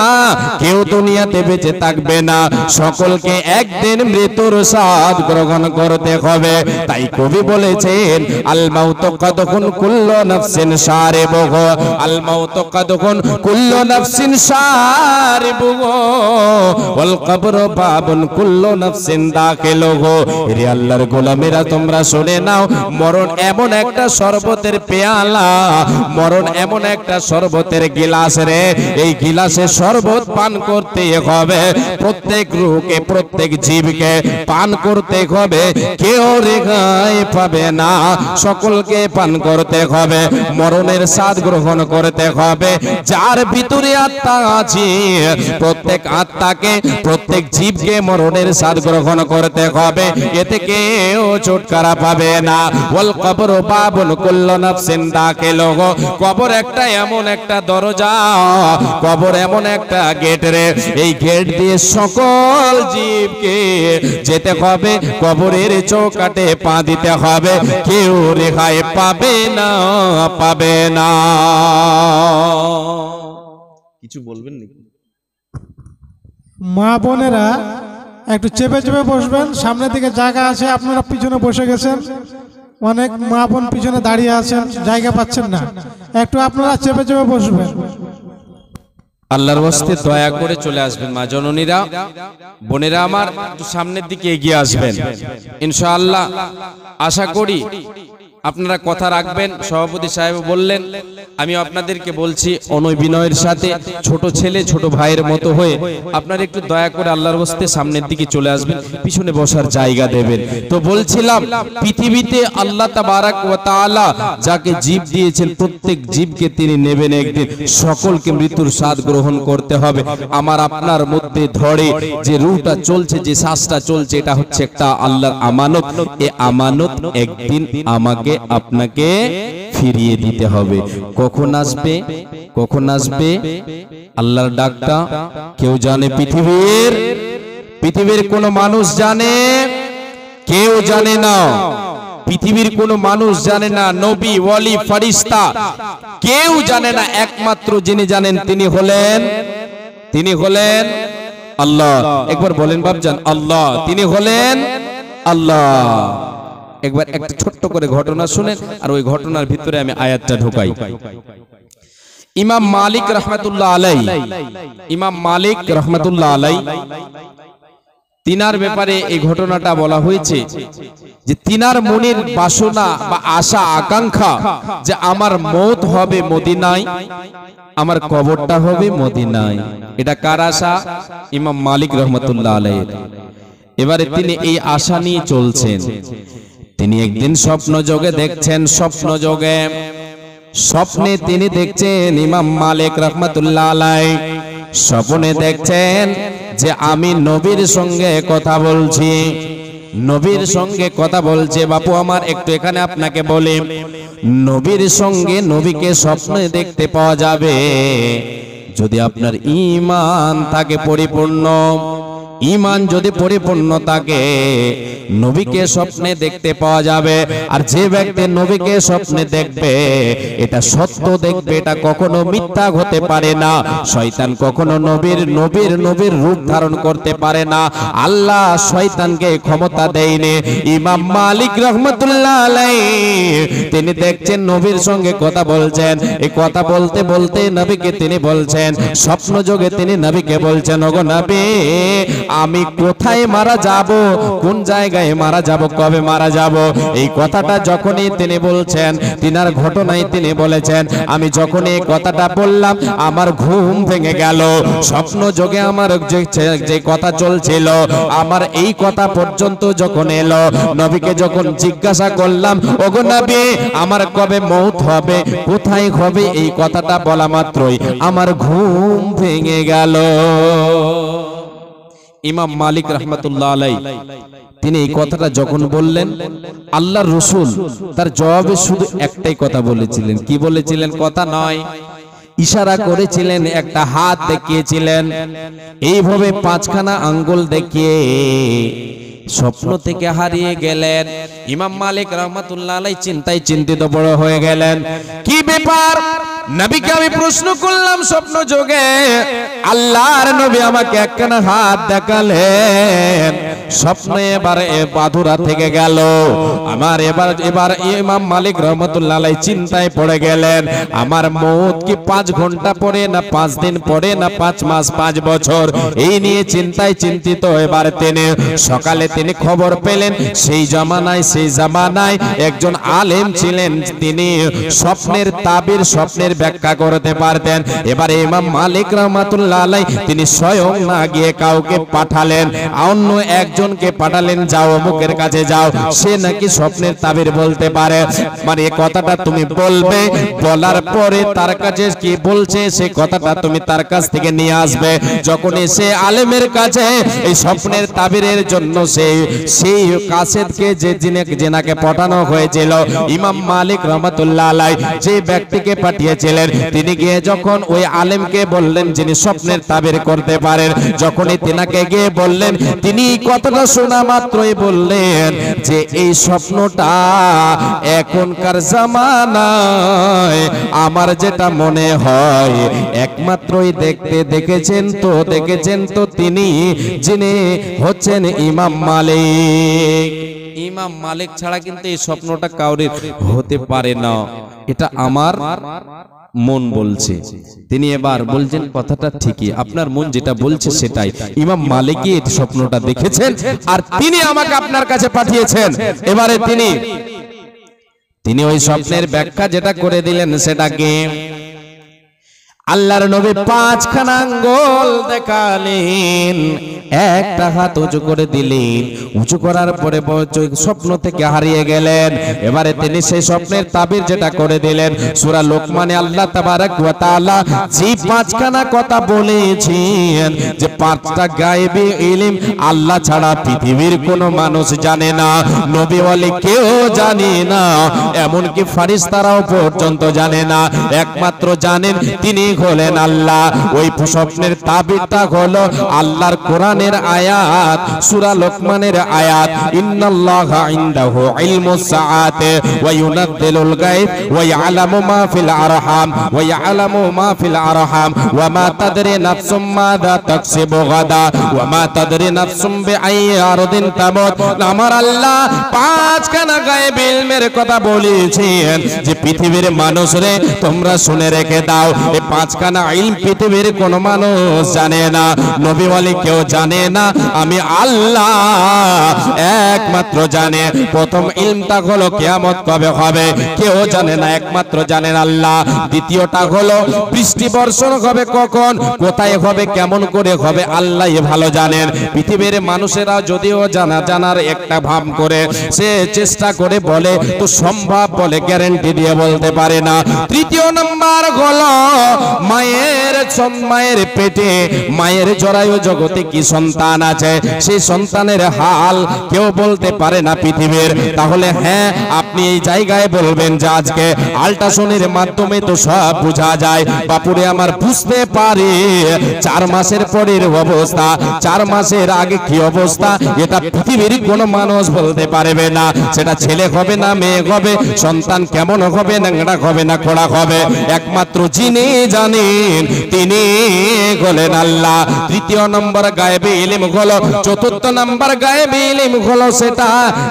কেউ দুনিয়াতে বেঁচে থাকবে না, সকলকে একদিন মৃত্যুর স্বাদ গ্রহণ করতে হবে। তাই কবি বলেছেন আল মাউতু কাদখুন কুল্লু নাফসিন শারিবুহু, আল মাউতু কাদখুন কুল্লু নাফসিন শারিবুহু ওয়াল কবরু বাবুন কুল্লু নাফসিন দাখিলুহু। রে আল্লাহর গোলামেরা তোমরা শুনে নাও, মরণ এমন একটা শরবতের পেয়ালা, মরণ এমন একটা শরবতের গিলাস রে, এই গিলাসে শরবত পান করতে হবে, প্রত্যেক রূহকে প্রত্যেক জীবকে পান করতে হবে, কেউ রেহাই পাবে না, সকলকে পান করতে হবে, মরণের স্বাদ গ্রহণ করতে হবে। যার ভিতরে আত্মা আছে প্রত্যেক আত্মাকে প্রত্যেক জীবকে মরণের স্বাদ গ্রহণ করতে হবে, এতে কেউ ছুটকারা পাবে না। ওয়াল কবরু বাবুন কুল্লু নাফসিন দাখিলুহু, কবর একটা এমন একটা দরজা, কবর এমন একটা গেট রে, এই গেট দিয়ে সকল জীবকে যেতে হবে, কবরের চৌকাঠে পা দিতে হবে, কেউ রেহাই পাবে না, পাবে না। কিছু বলবেন নাকি? মা বোনেরা একটু চেপে চেপে বসবেন, সামনের দিকে জায়গা আছে, আপনারা পিছনে বসে গেছেন, অনেক মা বোন পিছনে দাঁড়িয়ে আছেন, জায়গা পাচ্ছেন না, একটু আপনারা চেপে চেপে বসবেন। আল্লাহর ওয়াস্তে দয়া করে চলে আসবেন মা জননীরা, বোনেরা আমার একটু সামনের দিকে এগিয়ে আসবেন ইনশাআল্লাহ। আশা করি আপনারা কথা রাখবেন। সভাপতি সাহেব বললেন, আমি আপনাদেরকে বলছি অনয় বিনয়ের সাথে, ছোট ছেলে ছোট ভাইয়ের মতো হয়ে আপনারা একটু দয়া করে আল্লাহর ওয়াস্তে সামনের দিকে চলে আসবেন, পিছনে বসার জায়গা দেবেন। তো বলছিলাম পৃথিবীতে আল্লাহ তাবারাক ওয়া তাআলা যাকে জীব দিয়েছেন প্রত্যেক জীবকে তিনি নেবেন একদিন, সকলকে মৃত্যুর স্বাদ গ্রহণ করতে হবে। আমার আপনার মধ্যে ধরে যে রূহটা চলছে, যে শ্বাসটা চলছে, এটা হচ্ছে একটা আল্লাহর আমানত। এই আমানত একদিন আমাকে আপনাকে ফিরিয়ে দিতে হবে। কখন আসবে, কখন আসবে আল্লাহর ডাকটা কেউ জানে? পৃথিবীর কোন মানুষ জানে? কেউ জানে না, পৃথিবীর কোন মানুষ জানে না, নবী ওয়ালি ফেরেশতা কেউ জানে না। একমাত্র যিনি জানেন তিনি হলেন আল্লাহ। একবার বলেন বাপজান আল্লাহ, তিনি হলেন আল্লাহ। একবার একটা ছোট্ট করে ঘটনা শুনেন, আর ওই ঘটনার ভিতরে আমি আয়াতটা ঢোকাই। ইমাম মালিক রহমাতুল্লাহ আলাই তিনার ব্যাপারে এই ঘটনাটা বলা হয়েছে যে তিনার মনের বাসনা বা আশা আকাঙ্ক্ষা যে আমার মওত হবে মদিনায়, আমার কবরটা হবে মদিনায়। এটা কার আশা? ইমাম মালিক রহমাতুল্লাহ আলাইহির। এবারে তিনি এই আশা নিয়ে চলছেন। তিনি একদিন স্বপ্ন যোগে দেখছেন, স্বপ্নে তিনি দেখছেন ইমাম মালিক রহমাতুল্লাহ আলাইহি স্বপ্নে দেখছেন যে আমি নবীর সঙ্গে কথা বলছি, নবীর সঙ্গে কথা বলছে। বাপু আমার একটু এখানে আপনাকে বলি, নবীর সঙ্গে নবীকে স্বপ্নে দেখতে পাওয়া যাবে যদি আপনার ঈমান থাকে পরিপূর্ণ। ঈমান যদি পরিপূর্ণ থাকে নবীকে স্বপ্নে দেখতে পাওয়া যাবে। আর যে ব্যক্তি নবীকে স্বপ্নে দেখবে এটা সত্য দেখবে, এটা কখনো মিথ্যা হতে পারে না। শয়তান কখনো নবীর রূপ ধারণ করতে পারে না। আল্লাহ শয়তানকে ক্ষমতা দেয়নি। ইমাম মালিক রহমাতুল্লাহ আলাইহি তিনি দেখছেন নবীর সঙ্গে কথা বলছেন। এই কথা বলতে বলতে নবীকে তিনি বলছেন, স্বপ্ন যোগে তিনি নবীকে বলছেন, ওগো নবী আমি কোথায় মারা যাব, কোন জায়গায় মারা যাব, কবে মারা যাব। এই কথাটা যখনই তিনি বলছেন, তিনার ঘটনায় তিনি বলেছেন, আমি যখন এই কথাটা বললাম আমার ঘুম ভেঙে গেল। স্বপ্ন যোগে আমার যে কথা চলছিল, আমার এই কথা পর্যন্ত যখন এলো, নবীকে যখন জিজ্ঞাসা করলাম, ওগো নবী আমার কবে মওত হবে, কোথায় হবে, এই কথাটা বলা মাত্রই আমার ঘুম ভেঙে গেল। ইমাম মালিক রাহমাতুল্লাহ আলাইহি তিনি এই কথাটা যখন বললেন, আল্লাহর রাসূল তার জবাবে শুধু একটাই কথা বলেছিলেন। কি বলেছিলেন? কথা নয়, ইশারা করেছিলেন, একটা হাত দেখিয়েছিলেন, এইভাবে পাঁচখানা আঙ্গুল দেখিয়ে স্বপ্ন থেকে হারিয়ে গেলেন। ইমাম মালিক রাহমাতুল্লাহ আলাইহি চিন্তায় চিন্তিত বড় হয়ে গেলেন। কি ব্যাপার? নবীকে আমি প্রশ্ন করলাম স্বপ্ন যোগে, আল্লাহর নবী আমাকে একখানা হাত দেখালেন, স্বপ্ন এবারে বাধুরা থেকে গেল আমার। এবার ইমাম মালিক রাহমাতুল্লাহ আলাইহি চিন্তায় পড়ে গেলেন, আমার মওত কি 5 ঘন্টা পরে, না 5 দিন পরে, না 5 মাস, 5 বছর, এই নিয়ে চিন্তায় চিন্তিত। এবার সকালে তিনি খবর পেলেন, সেই জামানায় একজন আলেম ছিলেন, তিনি স্বপ্নের তাবির, স্বপ্নের ব্যাখ্যা করতে পারতেন। এবারে ইমাম মালিক রাহমাতুল্লাহ আলাইহি তিনি স্বয়ং না গিয়ে কাউকে পাঠালেন, অন্য একজনকে পাঠালেন, যাও অমুকের কাছে যাও, সে নাকি স্বপ্নের তাবির বলতে পারে, মানে এই কথাটা তুমি বলবে, বলার পরে তার কাছে কি বলছে সেই কথাটা তুমি তার কাছ থেকে নিয়ে আসবে। যখন সে আলেমের কাছে এই স্বপ্নের তাবিরের জন্য সেই কাসেদকে যেনাকে পাঠানো হয়েছিল, ইমাম মালিক রাহমাতুল্লাহ আলাইহি যে ব্যক্তিকে পাঠিয়েছিলেন, তিনি গিয়ে যখন ওই আলেমকে বললেন যিনি স্বপ্নের তাবির করতে পারেন, যখনই তিনাকে গিয়ে বললেন, তিনি কথাটা শোনা মাত্রই বললেন যে এই স্বপ্নটা এখনকার জামানায় আমার যেটা মনে হয় একমাত্রই দেখেছেন তো তিনি যিনি হচ্ছেন ইমাম মালিক। ইমাম মালিক ছাড়া কিন্তু এই স্বপ্নটা কাউরির হতে পারে না, এটা আমার মন বলছে। তিনি এবার বলছেন কথাটা ঠিকই, আপনার মন যেটা বলছে সেটাই। ইমাম মালিকই এই স্বপ্নটা দেখেছেন আর তিনি আমাকে আপনার কাছে পাঠিয়েছেন। এবারে তিনি ওই স্বপ্নের ব্যাখ্যা যেটা করে দিলেন সেটাকে আল্লাহর নবী 5খানা আঙ্গুল দেখালেন, একটা হাত উঁচু করে দিলেন, উঁচু করার পরে স্বপ্ন থেকে হারিয়ে গেলেন। এবারে তিনি সেই স্বপ্নের তাবির যেটা করে দিলেন, সূরা লোকমানে আল্লাহ তাবারাক ওয়া তাআলা যে 5খানা কথা বলেছেন, যে 5টা গায়েবী ইলম আল্লাহ ছাড়া পৃথিবীর কোনো মানুষ জানে না, নবী ওয়ালি কেউ জানে না, এমনকি ফেরেশতারাও পর্যন্ত জানে না, একমাত্র জানেন তিনি হলেন আল্লাহ। ওই স্বপ্নের তাবিরটা হলো আল্লাহর কোরআনের আয়াত, সূরা লোকমানের আয়াত, ইন্নাল্লাহা ইনদাহু ইলমুস সাআতি ওয়া ইউনাজ্জিলুল গায়ব ওয়া ইয়ালামু মা ফিল আরহাম ওয়া মা তাদরি নাফসুম মাযা তাকসিবু গাদা ওয়া মা তাদরি নাফসুম বিআইয়ি আরদিন তামুত। আমার আল্লাহ 5খানা গায়েবী ইলমের কথা বলেছেন যে পৃথিবীর মানুষরে তোমরা শুনে রেখে দাও, এই 5খানা ইলম পৃথিবীর কোন মানুষ জানে না, নবী ওয়ালি কেউ জানে না, আমি আল্লাহ একমাত্র জানে। প্রথম ইলমটা হলো কিয়ামত কবে হবে কেউ জানে না, একমাত্র জানেন আল্লাহ। দ্বিতীয়টা হলো বৃষ্টি বর্ষণ হবে কখন, কোথায় হবে, কেমন করে হবে, আল্লাহই ভালো জানেন। পৃথিবীর মানুষেরা যদিও জানার একটা ভাব করে সে চেষ্টা করে বলে তো সম্ভব বলে গ্যারান্টি দিয়ে বলতে পারে না। তৃতীয় নাম্বার হলো মায়ের পেটে, মায়ের জরায়ু জগতে কি সন্তান আছে, সেই সন্তানের হাল কেউ বলতে পারে না পৃথিবীর। তাহলে হ্যাঁ, আপনি এই জায়গায় বলবেন যে আজকে আল্ট্রাসাউন্ডের মাধ্যমে তো সব বোঝা যায়, বাপুরে আমার বুঝতে পারি 4 মাসের পরের অবস্থা, 4 মাসের আগে কি অবস্থা, এটা পৃথিবীর কোনো মানুষ বলতে পারবে না। সেটা ছেলে হবে না মেয়ে হবে, সন্তান কেমন হবে, ন্যাংড়া হবে না খোড়া হবে, একমাত্র যিনি জানেন তিনি হলেন আল্লাহ। তৃতীয় নম্বর গায়েবী ইলম হলো, চতুর্থ নম্বর গায়েবী ইলম হলো সেটা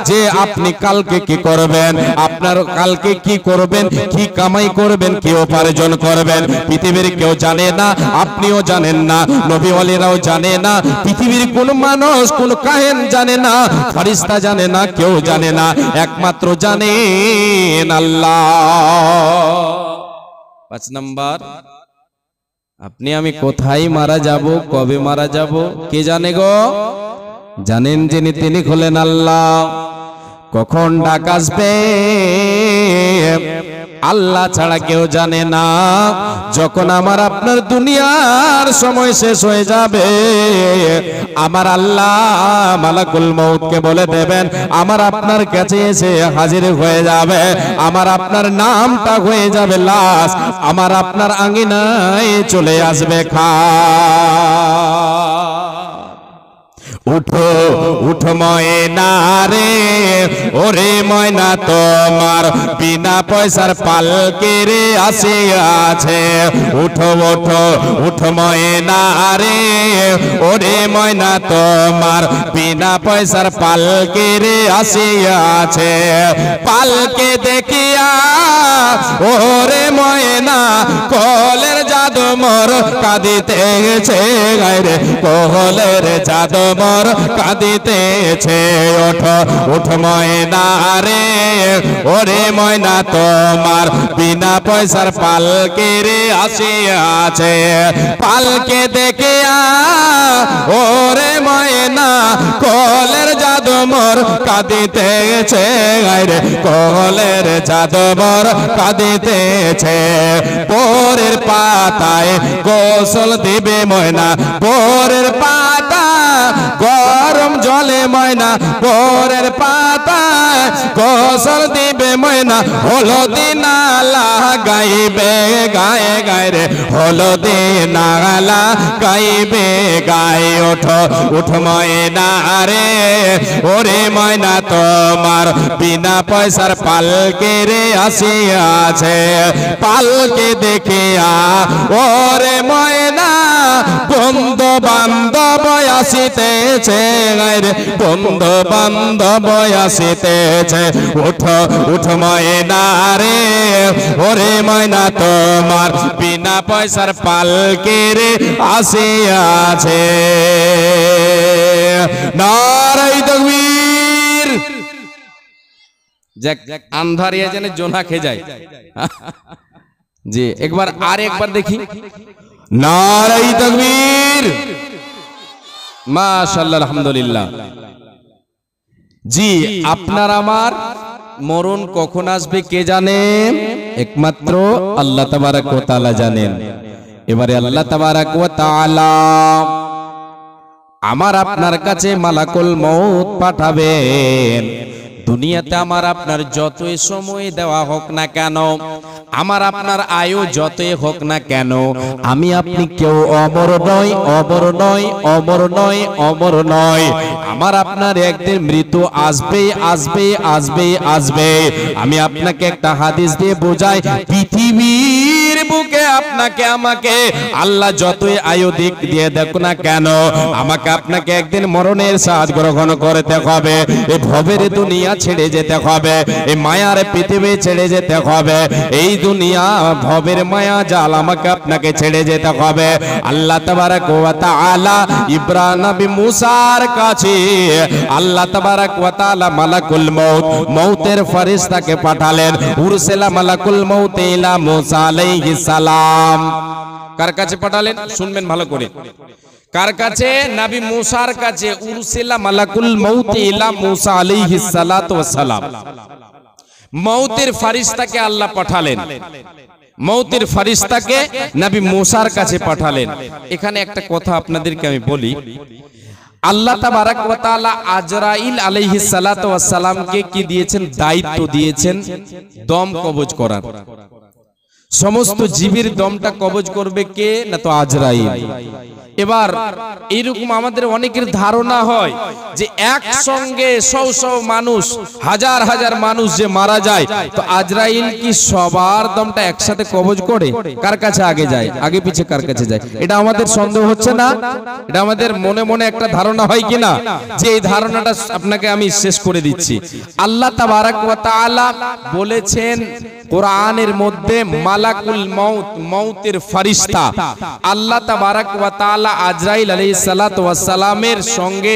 যে আপনি কালকে কি করবেন, আপনার কালকে কি করবেন, কি কামাই করবেন, কি উপার্জন করবেন, পৃথিবীর কেউ জানে না, আপনিও জানেন না, নবী ওয়ালিরাও জানে না, পৃথিবীর কোন মানুষ কোন কাহেন জানে না, ফেরেশতা জানে না, কেউ জানে না, একমাত্র জানেন আল্লাহ। 5 নাম্বার, আপনি আমি কোথায় মারা যাব, কবে মারা যাব কে জানে গো, জানেন যিনি তিনি হলেন আল্লাহ। কখন ডাক আসবে আল্লাহ ছাড়া কেউ জানে না। যখন আমার আপনার দুনিয়ার সময় শেষ হয়ে যাবে, আমার আল্লাহ মালাকুল মউতকে বলে দেবেন, আমার আপনার কাছে এসে হাজির হয়ে যাবে, আমার আপনার নামটা হয়ে যাবে লাশ, আমার আপনার আঙ্গিনায় চলে আসবে খা। উঠো উঠো ময়না রে, ওরে ময়না তোমার বিনা পয়সার পালকে রে আসিয়াছে। উঠো উঠো উঠো ময়না রে, ওরে ময়না তোমার বিনা পয়সার পালকে রে আসিয়াছে। পালকে দেখিয়া ওরে ময়না কোলের জাদু মোর কাঁদিতেছে রে, কোলের জাদু মোর কাঁদিতেছে। ওঠো ওঠো ময়না রে, ওরে ময়না তোমার বিনা পয়সার পালকে রে আসিয়াছে। পালকে দেখিয়া ওরে ময়না কোলের জাদু মোর কাঁদিতেছে রে, কোলের জাদু মোর কাঁদিতেছে। পরের পাতায় গোসল দিবে ময়না, পরের পাতা গরম জলে ময়না, পরের পাতায় গোসল দিবে ময়না। হলদি নালা গাইবে গায়ে গায়ে রে, হলদি নালা গাইবে গায়ে। ওঠো উঠো ময়না রে, ওরে ময়না তোমার বিনা পয়সার পালকে রে আসিয়াছে। পালকে দেখিয়া ওরে ময়না বন্ধু বান্ধব আসিতেছে রে, বন্ধু বান্ধব আসিতেছে। উঠো উঠো ময়না রে, ওরে ময়না তোমার বিনা পয়সার পালকে রে আসিয়াছে। নারাই তাকবীর। যাক আন্ধারিয়া যেন জোনা খেয়ে যায়। জি একবার আর একবার দেখি। নারাই তাকবীর। মাশাআল্লাহ আলহামদুলিল্লাহ। জি আপনার আমার মরণ কখন আসবে কে জানে? একমাত্র আল্লাহ তাবারাক ওয়া তাআলা জানেন। এবারে আল্লাহ তাবারাক ওয়া তাআলা আমার আপনার কাছে মালাকুল মউত পাঠাবেন। দুনিয়াতে আমার আপনার যতই সময় দেওয়া হোক না কেন, আমার আপনার আয়ু যতই হোক না কেন, আমি আপনি কেউ অমর নয়, অমর নয়, অমর নয়, অমর নয়। আমার আপনার একদিন মৃত্যু আসবে আসবে আসবে আসবে। আমি আপনাকে একটা হাদিস দিয়ে বোঝাই, পৃথিবীর বুকে আপনাকে আমাকে আল্লাহ যতই আয়ু দিক দিয়ে দেখো না কেন, আমাকে আপনাকে একদিন মরণের স্বাদ গ্রহণ করতে হবে। এই ভবের দুনিয়া ছেড়ে যেতে হবে, এই মায়ার পৃথিবী ছেড়ে যেতে হবে। এই দুনিয়া ভবের মায়া জাল আমাকে আপনাকে ছেড়ে যেতে হবে। আল্লাহ তাবারাক ওয়া তাআলা ইব্রাহিম নবী মুসার কাছে আল্লাহ তাবারাক ওয়া তাআলা মালাকুল মউত মউতের ফেরেশতাকে পাঠালেন। উরসিলা মালাকুল মউত ইলা মুসা আলাইহিস সালাম। কার কাছে পাঠালেন শুনবেন ভালো করে। কার কাছে? নবী মুসার কাছে। উরসিলা মালাকুল মউত ইলা মুসা আলাইহিস সালাতু ওয়াস সালাম। মউতের ফেরেশতাকে আল্লাহ পাঠালেন, মউতের ফেরেশতাকে নবী মুসার কাছে পাঠালেন। এখানে একটা কথা আপনাদেরকে আমি বলি, আল্লাহ তাবারাক ওয়া তাআলা আজরাইল আলাইহিস সালাতু ওয়াস সালামকে কি দিয়েছেন? দায়িত্ব দিয়েছেন দম কবজ করার। সমস্ত জীবের দমটা কবজ করবে কে? না তো আজরাইল। এবার এইরকম আমাদের অনেকের ধারণা হয় যে একসঙ্গে শো মানুষ, হাজার হাজার মানুষ যে মারা যায়, তো আজরাইল কি সবার দমটা একসাথে কবজ করে? কার কাছে আগে যায়, আগে পিছে কার কাছে যায়? এটা আমাদের সন্দেহ হচ্ছে না? এটা আমাদের মনে মনে একটা ধারণা হয় কিনা? যে এই ধারণাটা আপনাকে আমি শেষ করে দিচ্ছি। আল্লাহ তাবারাক ওয়া তাআলা বলেছেন কোরআনের মধ্যে মালাকুল মউত, মউতের ফেরেশতা। আল্লাহ তাবারাক ওয়া তাআলা আজরাইল আলাইহিস সালাতু ওয়াস সালামের সঙ্গে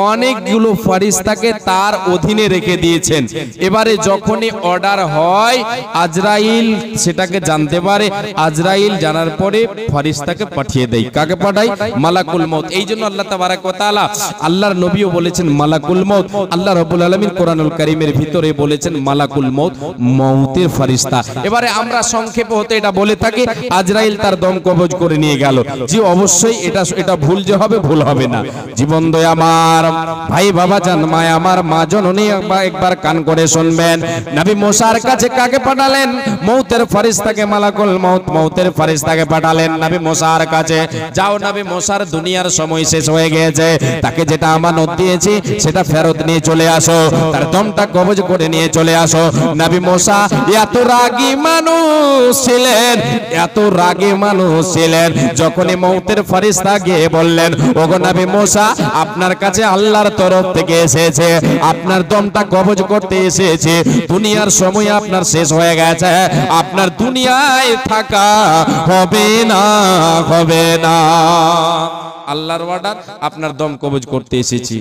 অনেকগুলো ফেরেশতাকে তার অধীনে রেখে দিয়েছেন। এবারে যখনই অর্ডার হয় আজরাইল সেটাকে জানতে পারে। আজরাইল জানার পরে ফেরেশতাকে পাঠিয়ে দেয়। কাকে পাঠায়? মালাকুল মউত। এইজন্য আল্লাহ তাবারাক ওয়া তাআলা আল্লাহর নবীও বলেছেন মালাকুল মউত। আল্লাহ রাব্বুল আলামিন কোরআনুল কারীমের ভিতরে বলেছেন মালাকুল মউত, মউতের ফেরেশতা। ফেরেশতা। এবারে আমরা সংক্ষেপে হতে এটা বলে থাকি আজরাইল তার দম কবজ করে নিয়ে গেল। জি অবশ্যই এটা ভুল যে হবে, ভুল হবে না। জীবন দয়া আমার ভাই বাবা জান মা আমার মা জননী একবার কান করে শুনবেন। নবী মুসার কাছে কাকে পাঠালেন? মৌতের ফেরেশতাকে, মালাকুল মউত মৌতের ফেরেশতাকে পাঠালেন নবী মুসার কাছে। যাও নবী মুসার দুনিয়ার সময় শেষ হয়ে গেছে, তাকে যেটা আমানত দিয়েছি সেটা ফেরত নিয়ে চলে আসো, তার দমটা কবজ করে নিয়ে চলে আসো। নবী মুসা এত রাগী মানুষ ছিলেন, এত রাগী মানুষ ছিলেন, যখনই মৌতের ফেরেশতা গিয়ে বললেন ওগো নবী মুসা আপনার কাছে আল্লাহর তরফ থেকে এসেছে, আপনার দমটা কবজ করতে এসেছে, দুনিয়ার সময় আপনার শেষ হয়ে গেছে, আপনার দুনিয়ায় থাকা হবে না, হবে না। আল্লাহর ওয়ার্ডার, আপনার দম কবজ করতে এসেছি।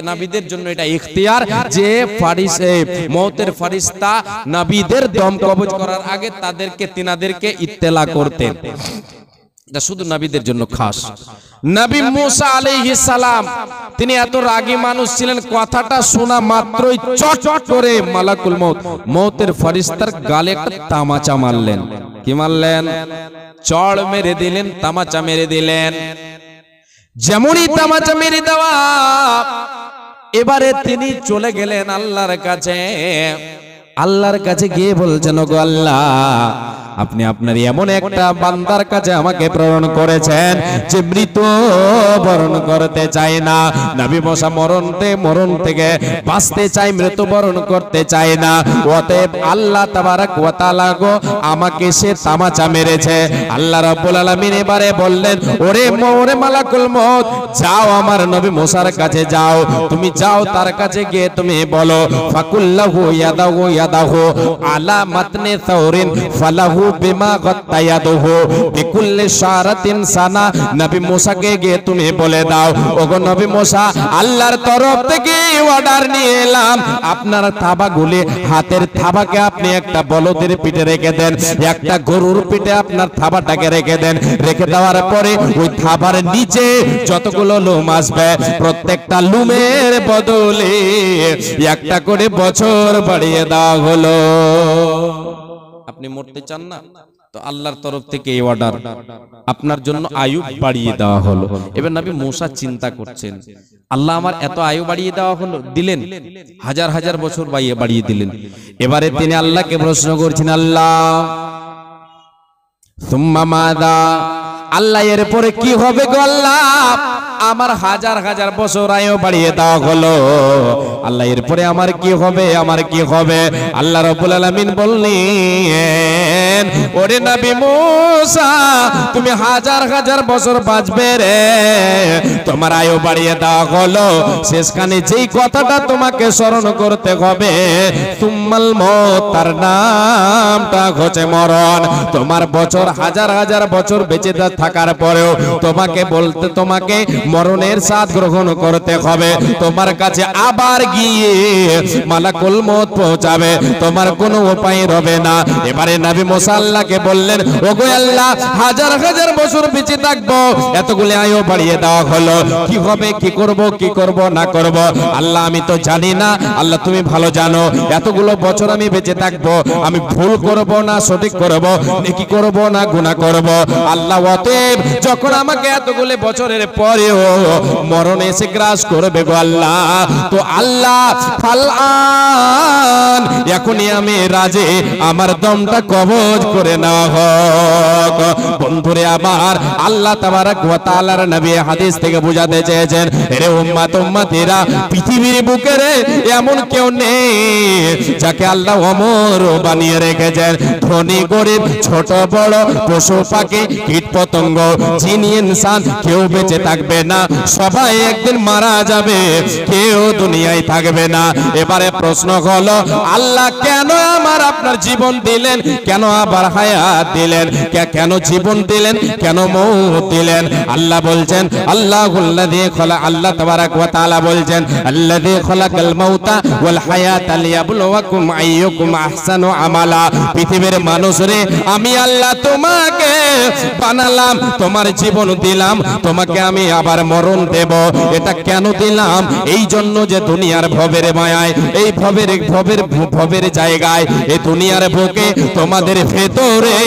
নাবিদের জন্য এটা ইখতিয়ার যে মওতের ফেরেশতা নাবিদের দম কবজ করার আগে তিনাদেরকে ইত্তেলা করতেন। এটা শুধু নবীদের জন্য খাস। নবী মুসা আলাইহিস সালাম তিনি এত রাগী মানুষ ছিলেন, কথাটা শোনা মাত্রই চট করে মালাকুল মউত মওতের ফেরেশতার গালে একটা তামাচা মারলেন। কি মারলেন? চড় মেরে দিলেন, তামাচা মেরে দিলেন। যেমনই তামাচা মেরে দেওয়া, এবারে তিনি চলে গেলেন আল্লাহর কাছে। আল্লাহর কাছে গিয়ে বলছেন ওগো আল্লাহ আপনি আপনার এমন একটা বান্দার কাছে আমাকে প্রেরণ করেছেন যে মৃত বরণ করতে চায় না। নবী মুসা মরণ থেকে বাঁচতে চাই, মৃত বরণ করতে চায় না। অতএব আল্লাহ তাবারক ওয়া তাআলা গো আমাকে সে তামাচা মেরেছে। আল্লাহ রাব্বুল আলামিন এবারে বললেন ওরে মালাকুল মউত যাও আমার নবী মুসার কাছে যাও, তুমি যাও তার কাছে গিয়ে তুমি বলো ফাকুল্লাহু ইয়াদাহু আলা মাতনে সাউরিন ফালাহু বিমা গাত্তায়াদহু বিকুল্লি শারাতিন সানা। নবী মুসাকে গিয়ে তুমি বলে দাও ওগো নবী মুসা আল্লাহর তরফ থেকে অর্ডার নিয়ে এলাম, আপনার থাবাগুলি হাতের থাবাকে আপনি একটা বলদের পিঠে রেখে দেন, একটা গরুর পিঠে আপনার থাবাটাকে রেখে দেন। রেখে দেওয়ার পরে ওই থাবার নিচে যতগুলো লোম আসবে প্রত্যেকটা লুমের বদলে একটা করে বছর বাড়িয়ে দেওয়া হলো। আপনি মরতে চান না তো আল্লাহর তরফ থেকে এই অর্ডার, আপনার জন্য আয়ু বাড়িয়ে দেওয়া হলো। এবার নবী মুসা চিন্তা করছেন আল্লাহ আমার এত আয়ু বাড়িয়ে দেওয়া হলো, দিলেন হাজার হাজার বছর বাড়িয়ে দিলেন। এবারে তিনি আল্লাহকে প্রশ্ন করছেন আল্লাহ সুম্মা মাদা, আল্লাহ এরপরে কি হবে গো আল্লাহ? আমার হাজার হাজার বছর আয়ু বাড়িয়ে দেওয়া হলো, আল্লাহ এরপরে আমার কি হবে, আমার কি হবে? আল্লাহ রাব্বুল আলামিন বললেন ওরে নবী মুসা তুমি হাজার হাজার বছর বাঁচবে রে, তোমার আয়ু বাড়িয়ে দেওয়া হলো, শেষখানে যেই কথাটা তোমাকে স্মরণ করতে হবে সুম্মাল মউত, তার নামটা হচ্ছে মরণ। তোমার বছর হাজার হাজার বছর বেঁচে থাকার পরেও তোমাকে মরণের স্বাদ গ্রহণ করতে হবে, তোমার কাছে আবার গিয়ে মালাকুল মউত পৌঁছাবে, তোমার কোনো উপায় রবে না। এবারে নবী মুসা আল্লাহকে বললেন ওগো আল্লাহ হাজার হাজার বছর বেঁচে থাকবো, এতগুলো আয়ু বাড়িয়ে দেওয়া হলো, কি হবে, কি করব না করব আল্লাহ আমি তো জানি না, আল্লাহ তুমি ভালো জানো। এতগুলো বছর আমি বেঁচে থাকবো, আমি ভুল করব না সঠিক করব, নেকি করব না গুনাহ করব আল্লাহ। অতএব যখন আমাকে এতগুলো বছরের পরেও মরণ এসে গ্রাস করবে গো আল্লাহ, তো আল্লাহ ফালআন এখনই আমি রাজি, আমার দমটা কবজ করে নেওয়া হোক। বন্ধুরে আমার আল্লাহ তাবারক ওয়া তাআলার নবী হাদিস থেকে বুঝাতে চেয়েছেন রে উম্মতেরা পৃথিবীর বুকে রে এমন কেউ নেই যাকে আল্লাহ অমর বানিয়ে রেখেছেন। ধনী গরিব ছোট বড় পশু পাখি কীট পতঙ্গ জিন ইনসান কেউ বেঁচে থাকবে না, সবাই একদিন মারা যাবে, কেউ দুনিয়ায় থাকবে না। এবারে প্রশ্ন হলো আল্লাহ কেন আপনার জীবন দিলেন, কেন আবার হায়াত দিলেন, কেন জীবন দিলেন, কেন মউত দিলেন? আল্লাহ বলছেন আল্লাহ তাবারক ওয়া তাআলা বলছেন আল্লাযী খালাকাল মাউতা ওয়াল হায়াতা লিয়াবলুয়াকুম আইয়ুকুম আহসানু আমালা। পৃথিবীর মানুষ রে আমি আল্লাহ তোমাকে বানালাম, তোমার জীবন দিলাম, তোমাকে আমি আবার একবার মরণ দেব। এটা কেন দিলাম? এই জন্য যে দুনিয়ার ভবের মায়ায়, এই ভবের জায়গায়, এই দুনিয়ার বুকে তোমাদের ভেতরে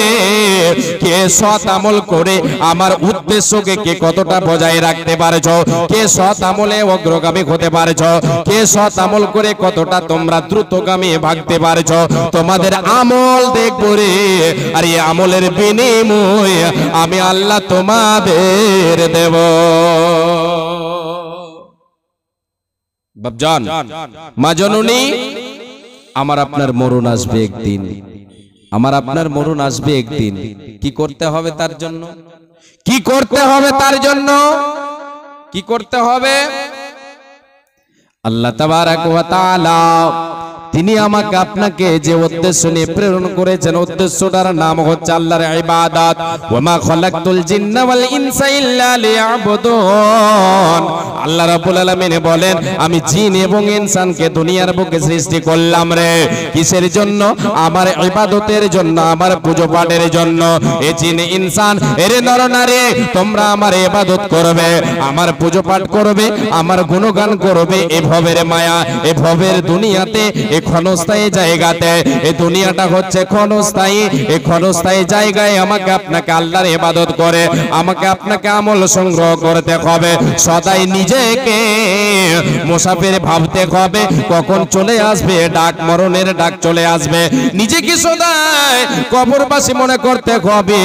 কে সৎ আমল করে আমার উদ্দেশ্যকে কে কতটা বজায় রাখতে পারছো, কে সৎ আমলে অগ্রগামী হতে পারছো, কে সৎ আমল করে কতটা তোমরা দ্রুতগামী ভাগতে পারছো, তোমাদের আমল দেখবো রে। আর এই আমলের বিনিময়ে আমি আল্লাহ তোমাদের দেব। বাপজান, মা জননী, আমার আপনার মরণ আসবে একদিন, আমার আপনার মরণ আসবে একদিন। কি করতে হবে তার জন্য? কি করতে হবে তার জন্য? কি করতে হবে? আল্লাহ তাবারাক ওয়া তাআলা তিনি আমাকে আপনাকে যে উদ্দেশ্য নিয়ে প্রেরণ করেছেন, উদ্দেশ্যটার নাম হচ্ছে আল্লাহর ইবাদত। ওয়া মা খালাকতুল জিন্না ওয়াল ইনসা ইল্লা লিয়াবুদুন। আল্লাহ রাব্বুল আলামিন বলেন, আমি জিন এবং ইনসানকে দুনিয়ার বুকে সৃষ্টি করলাম রে কিসের জন্য? আমার ইবাদতের জন্য, আমার পূজা পাঠের জন্য। এ জিন ইনসান, এরে নর নারী, তোমরা আমার ইবাদত করবে, আমার পূজা পাঠ করবে, আমার গুণগান করবে। এই ভবের মায়া, এই ভবের দুনিয়াতে, এই ক্ষণস্থায়ী জায়গাতে, এই দুনিয়াটা হচ্ছে ক্ষণস্থায়ী। এই ক্ষণস্থায়ী জায়গায় আমাকে আপনাকে আল্লাহর ইবাদত করে আমাকে আপনাকে আমল সংগ্রহ করতে হবে। সদাই নিজেকে মুসাফির ভাবতে হবে, কখন চলে আসবে ডাক, মরণের ডাক চলে আসবে। নিজেকে সদাই কবরবাসী মনে করতে হবে।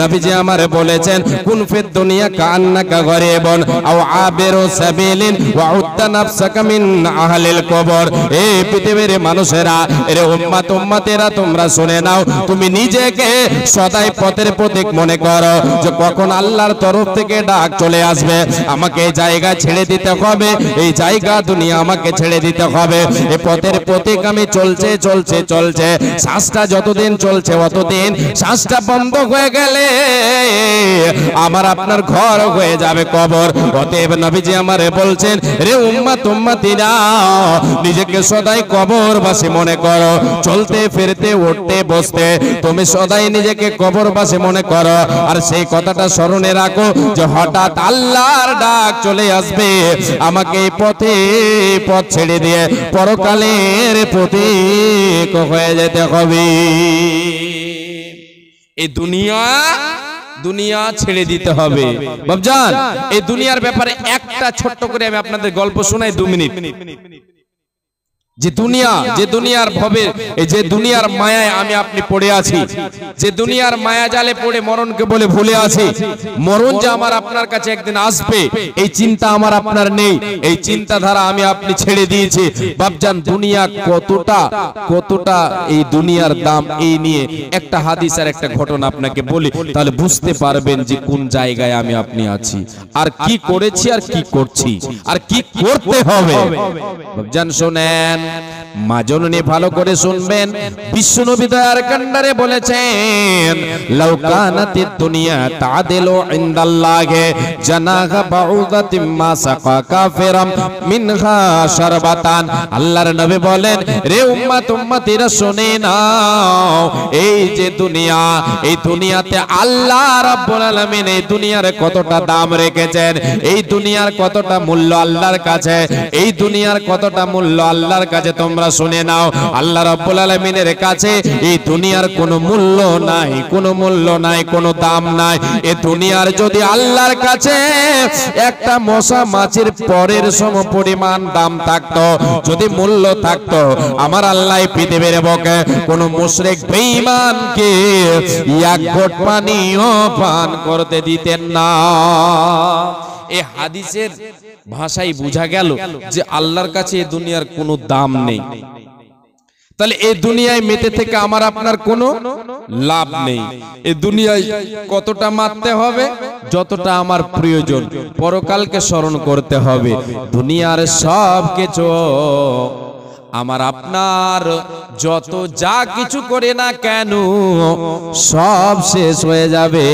নবীজি আমার বলেছেন, কুন ফিদ দুনিয়া কান্নাকা গরিবুন আও আবিরু সাবিলিন ওয়া উদ্দা নাফসাকা মিন আহলিল কবর। এই পৃথিবীর মানুষেরা, এর উম্মত উম্মতেরা, তোমরা শুনে নাও, তুমি নিজেকে সদাই পথের প্রতীক মনে করো, যে কখন আল্লাহর তরফ থেকে ডাক চলে আসবে, আমাকে এই জায়গা ছেড়ে দিতে হবে, এই জায়গা দুনিয়া আমাকে ছেড়ে দিতে হবে। এই পথের প্রতীক আমি চলছে চলছে চলছে, শ্বাসটা যতদিন চলছে অতদিন, শ্বাসটা বন্ধ হয়ে গেলে আমার আপনার ঘর হয়ে যাবে কবর। অতএব নবীজি আমারে বলছেন, রে উম্মত উম্মতিরা, নিজেকে সদাই কবরবাসী মনে করো। চলতে ফিরতে উঠতে বসতে তুমি সদাই নিজেকে কবরবাসী মনে করো। আর সেই কথাটা স্মরণে রাখো যে হঠাৎ আল্লাহর ডাক চলে আসবে, আমাকে এই পথ ছেড়ে দিয়ে পরকালের প্রতীক হয়ে যেতে হবে। এই দুনিয়া ছেড়ে দিতে হবে। বাপজান, এই দুনিয়ার ব্যাপারে একটা ছোট্ট করে আমি আপনাদের গল্প শোনাই 2 মিনিট। যে দুনিয়ার ভবে, যে দুনিয়ার মায়ায় আমি আপনি পড়ে আছি, যে দুনিয়ার মায়া জালে পড়ে মরণকে বলে ভুলে আছি, মরণ যে আমার আপনার কাছে একদিন আসবে, এই চিন্তা আমার আপনার নেই। এই চিন্তাধারা আমি আপনি ছেড়ে দিয়েছি। বাপজান, দুনিয়া কতটা এই দুনিয়ার দাম, এই নিয়ে একটা হাদিস আর একটা ঘটনা আপনাকে বলি, তাহলে বুঝতে পারবেন যে কোন জায়গায় আমি আপনি আছি, আর কি করেছি, আর কি করছি, আর কি করতে হবে। বাপজান শোনেন, মা জননী ভালো করে শুনবেন। বিশ্বনবী দয়ার কান্ডারে বলেছেন, লাউ কানাতিদ দুনিয়া তাদিলু ইনদাল্লাহি জানাহা বাউদাতিম মা সাকা কাফিরাম মিনহা শারবাতান। আল্লাহর নবী বলেন, রে উম্মত উম্মতিরা শুনে নাও, এই যে দুনিয়া, এই দুনিয়াতে আল্লাহ রাব্বুল আলামিন এই দুনিয়ার কতটা দাম রেখেছেন, এই দুনিয়ার কতটা মূল্য আল্লাহর কাছে, এই দুনিয়ার কতটা মূল্য আল্লাহর কাছে তোমরা শুনে নাও। আল্লাহ রাব্বুল আলামিনের কাছে এই দুনিয়ার কোনো মূল্য নাই, কোনো মূল্য নাই, কোনো দাম নাই। এই দুনিয়ার যদি আল্লাহর কাছে একটা মশা মাছির পরের সম পরিমাণ দাম থাকতো, যদি মূল্য থাকতো, আমার আল্লাহ পৃথিবীর বুকে কোনো মুশরিক বেঈমানকে এক ঘট পানিও পান করতে দিতেন না। এই হাদিসের ভাষায় বোঝা গেল যে আল্লাহর কাছে এই দুনিয়ার কোনো দাম নেই। তাহলে এই দুনিয়ায় মেতে থেকে আমার আপনার কোনো লাভ নেই। এই দুনিয়ায় কতটা মারতে হবে, যতটা আমার প্রয়োজন। পরকালকে স্মরণ করতে হবে। দুনিয়ার সব কিছু আমার আপনার যত যা কিছু করে না কেন সব শেষ হয়ে যাবে।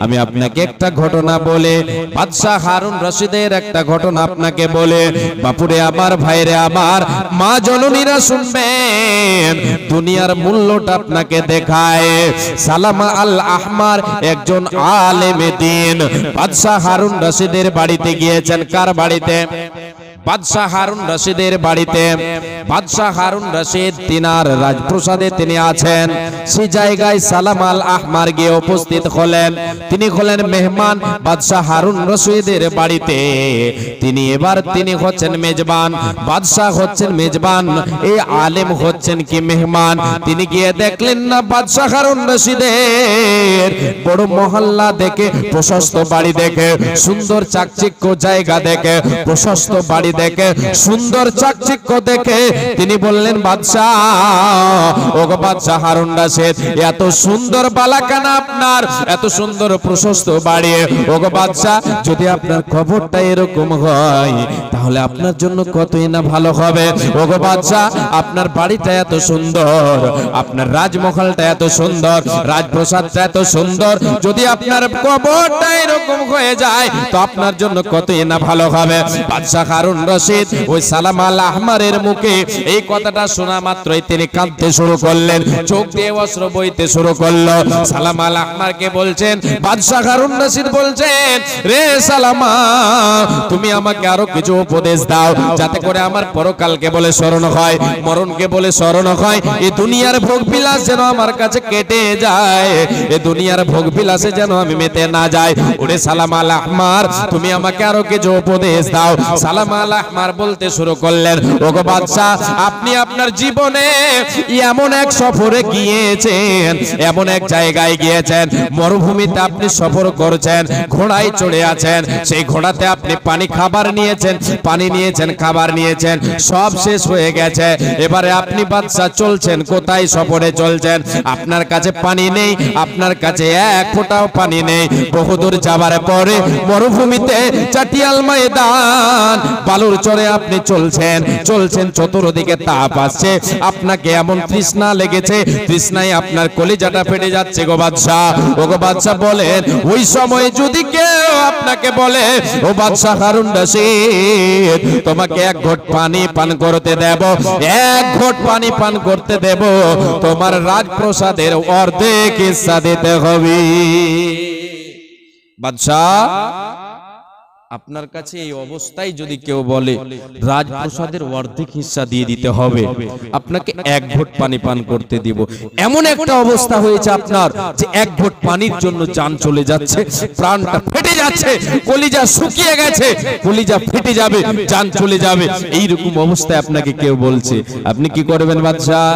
আমি আপনাকে একটা ঘটনা বলে, বাদশাহ হারুন রশিদের একটা ঘটনা আপনাকে বলে, বাপুরে আমার, ভাইরে আমার, মা জননীরা শুনবেন, দুনিয়ার মূল্যটা আপনাকে দেখায়। সালামা আল আহমার একজন আলেমে দ্বীন বাদশাহ হারুন রশিদের বাড়িতে গিয়েছেন। কার বাড়িতে? বাদশাহ হারুন রশিদের বাড়িতে। বাদশাহ হারুন রশিদ তিনার রাজপ্রাসাদে তিনি আছেন। সেই জায়গায় সালাম আল আহমার গিয়ে উপস্থিত হলেন। তিনি হলেন মেহমান বাদশাহ হারুন রশিদের বাড়িতে। তিনি হচ্ছেন মেজবান, বাদশাহ হচ্ছেন মেজবান, এই আলেম হচ্ছেন কি মেহমান। তিনি গিয়ে দেখলেন না বাদশাহ হারুন রশিদের বড় মহল্লা দেখে, প্রশস্ত বাড়ি দেখে, সুন্দর চাকচিক্য জায়গা দেখে, প্রশস্ত বাড়ি দেখে, সুন্দর চাকচিক্য দেখে তিনি বললেন, বাদশাহ, ওগো বাদশাহ হারুন রশিদ, এত সুন্দর বালাখানা আপনার, এত সুন্দর প্রশস্ত বাড়ি, ওগো বাদশাহ, যদি আপনার খবরটা এরকম হয় তাহলে আপনার জন্য কতই না ভালো হবে। ওগো বাদশাহ, আপনার বাড়িটা এত সুন্দর, আপনার রাজমহলটা এত সুন্দর, রাজপ্রাসাদটা এত সুন্দর, যদি আপনার খবরটা এরকম হয়ে যায় তো আপনার জন্য কতই না ভালো হবে। বাদশাহ হারুন রশিদ ওই সালাম আল আহমারের মুখে এই কথাটা শোনা মাত্রই তিনি কাঁদতে শুরু করলেন, চোখ দিয়ে অশ্রু বইতে শুরু করলো। সালাম আল আহমারকে বলছেন, বাদশাহ হারুন রশিদ বলছেন, রে সালামা, তুমি আমাকে আরো কিছু উপদেশ দাও যাতে করে আমার পরকালকে বলে স্মরণ হয়, মরণকে বলে স্মরণ হয়, এই দুনিয়ার ভোগ বিলাস যেন আমার কাছে কেটে যায়, এই দুনিয়ার ভোগ বিলাসে যেন আমি মেতে না যাই। ওরে সালাম আল আহমার, তুমি আমাকে আরো কিছু উপদেশ দাও। সালাম আল আহমার বলতে শুরু করলেন, ওগো বাদশাহ, আপনি আপনার জীবনে এমন এক সফরে গিয়েছেন, এমন এক জায়গায় গিয়েছেন, মরুভূমিতে আপনি সফর করেছেন, ঘোড়ায় চড়ে আছেন, সেই ঘোড়াতে আপনি পানি খাবার নিয়েছেন, পানি নিয়েছেন, খাবার নিয়েছেন, সব শেষ হয়ে গেছে। এবারে আপনি বাদশাহ চলছেন, কোথায় সফরে চলছেন, আপনার কাছে পানি নেই, আপনার কাছে এক ফোঁটাও পানি নেই। বহুদূর যাবার পরে মরুভূমিতে চাটিয়াল ময়দান, বালুর চরে আপনি চলছেন, চতুর্দিকে তাপ আসছে, আপনাকে এমন তৃষ্ণা লেগেছে, তৃষ্ণায় আপনার কলিজাটা ফেটে যাচ্ছে গো বাদশাহ। ও গো বাদশাহ বলেন, ওই সময় যদি কেউ আপনাকে বলে, ও বাদশাহ হারুন রশিদ, তোমাকে এক ঘট পানি পান করতে দেব, এক ঘট পানি পান করতে দেব, তোমার রাজপ্রাসাদের অর্ধেক হিস্সা দিতে হবে। বাদশাহ, আপনার কাছে এই অবস্থায় যদি কেউ বলে রাজপ্রাসাদের অর্ধেক হিস্সা দিয়ে দিতে হবে, আপনাকে এক ঘট পানি পান করতে দিব, এমন একটা অবস্থা হয়েছে আপনার যে এক ঘট পানির জন্য জান চলে যাচ্ছে, প্রাণটা ফেটে যাচ্ছে, কলিজা শুকিয়ে গেছে, কলিজা ফেটে যাবে, জান চলে যাবে, এইরকম অবস্থায় আপনাকে কেউ বলছে, আপনি কি করবেন বাদশাহ?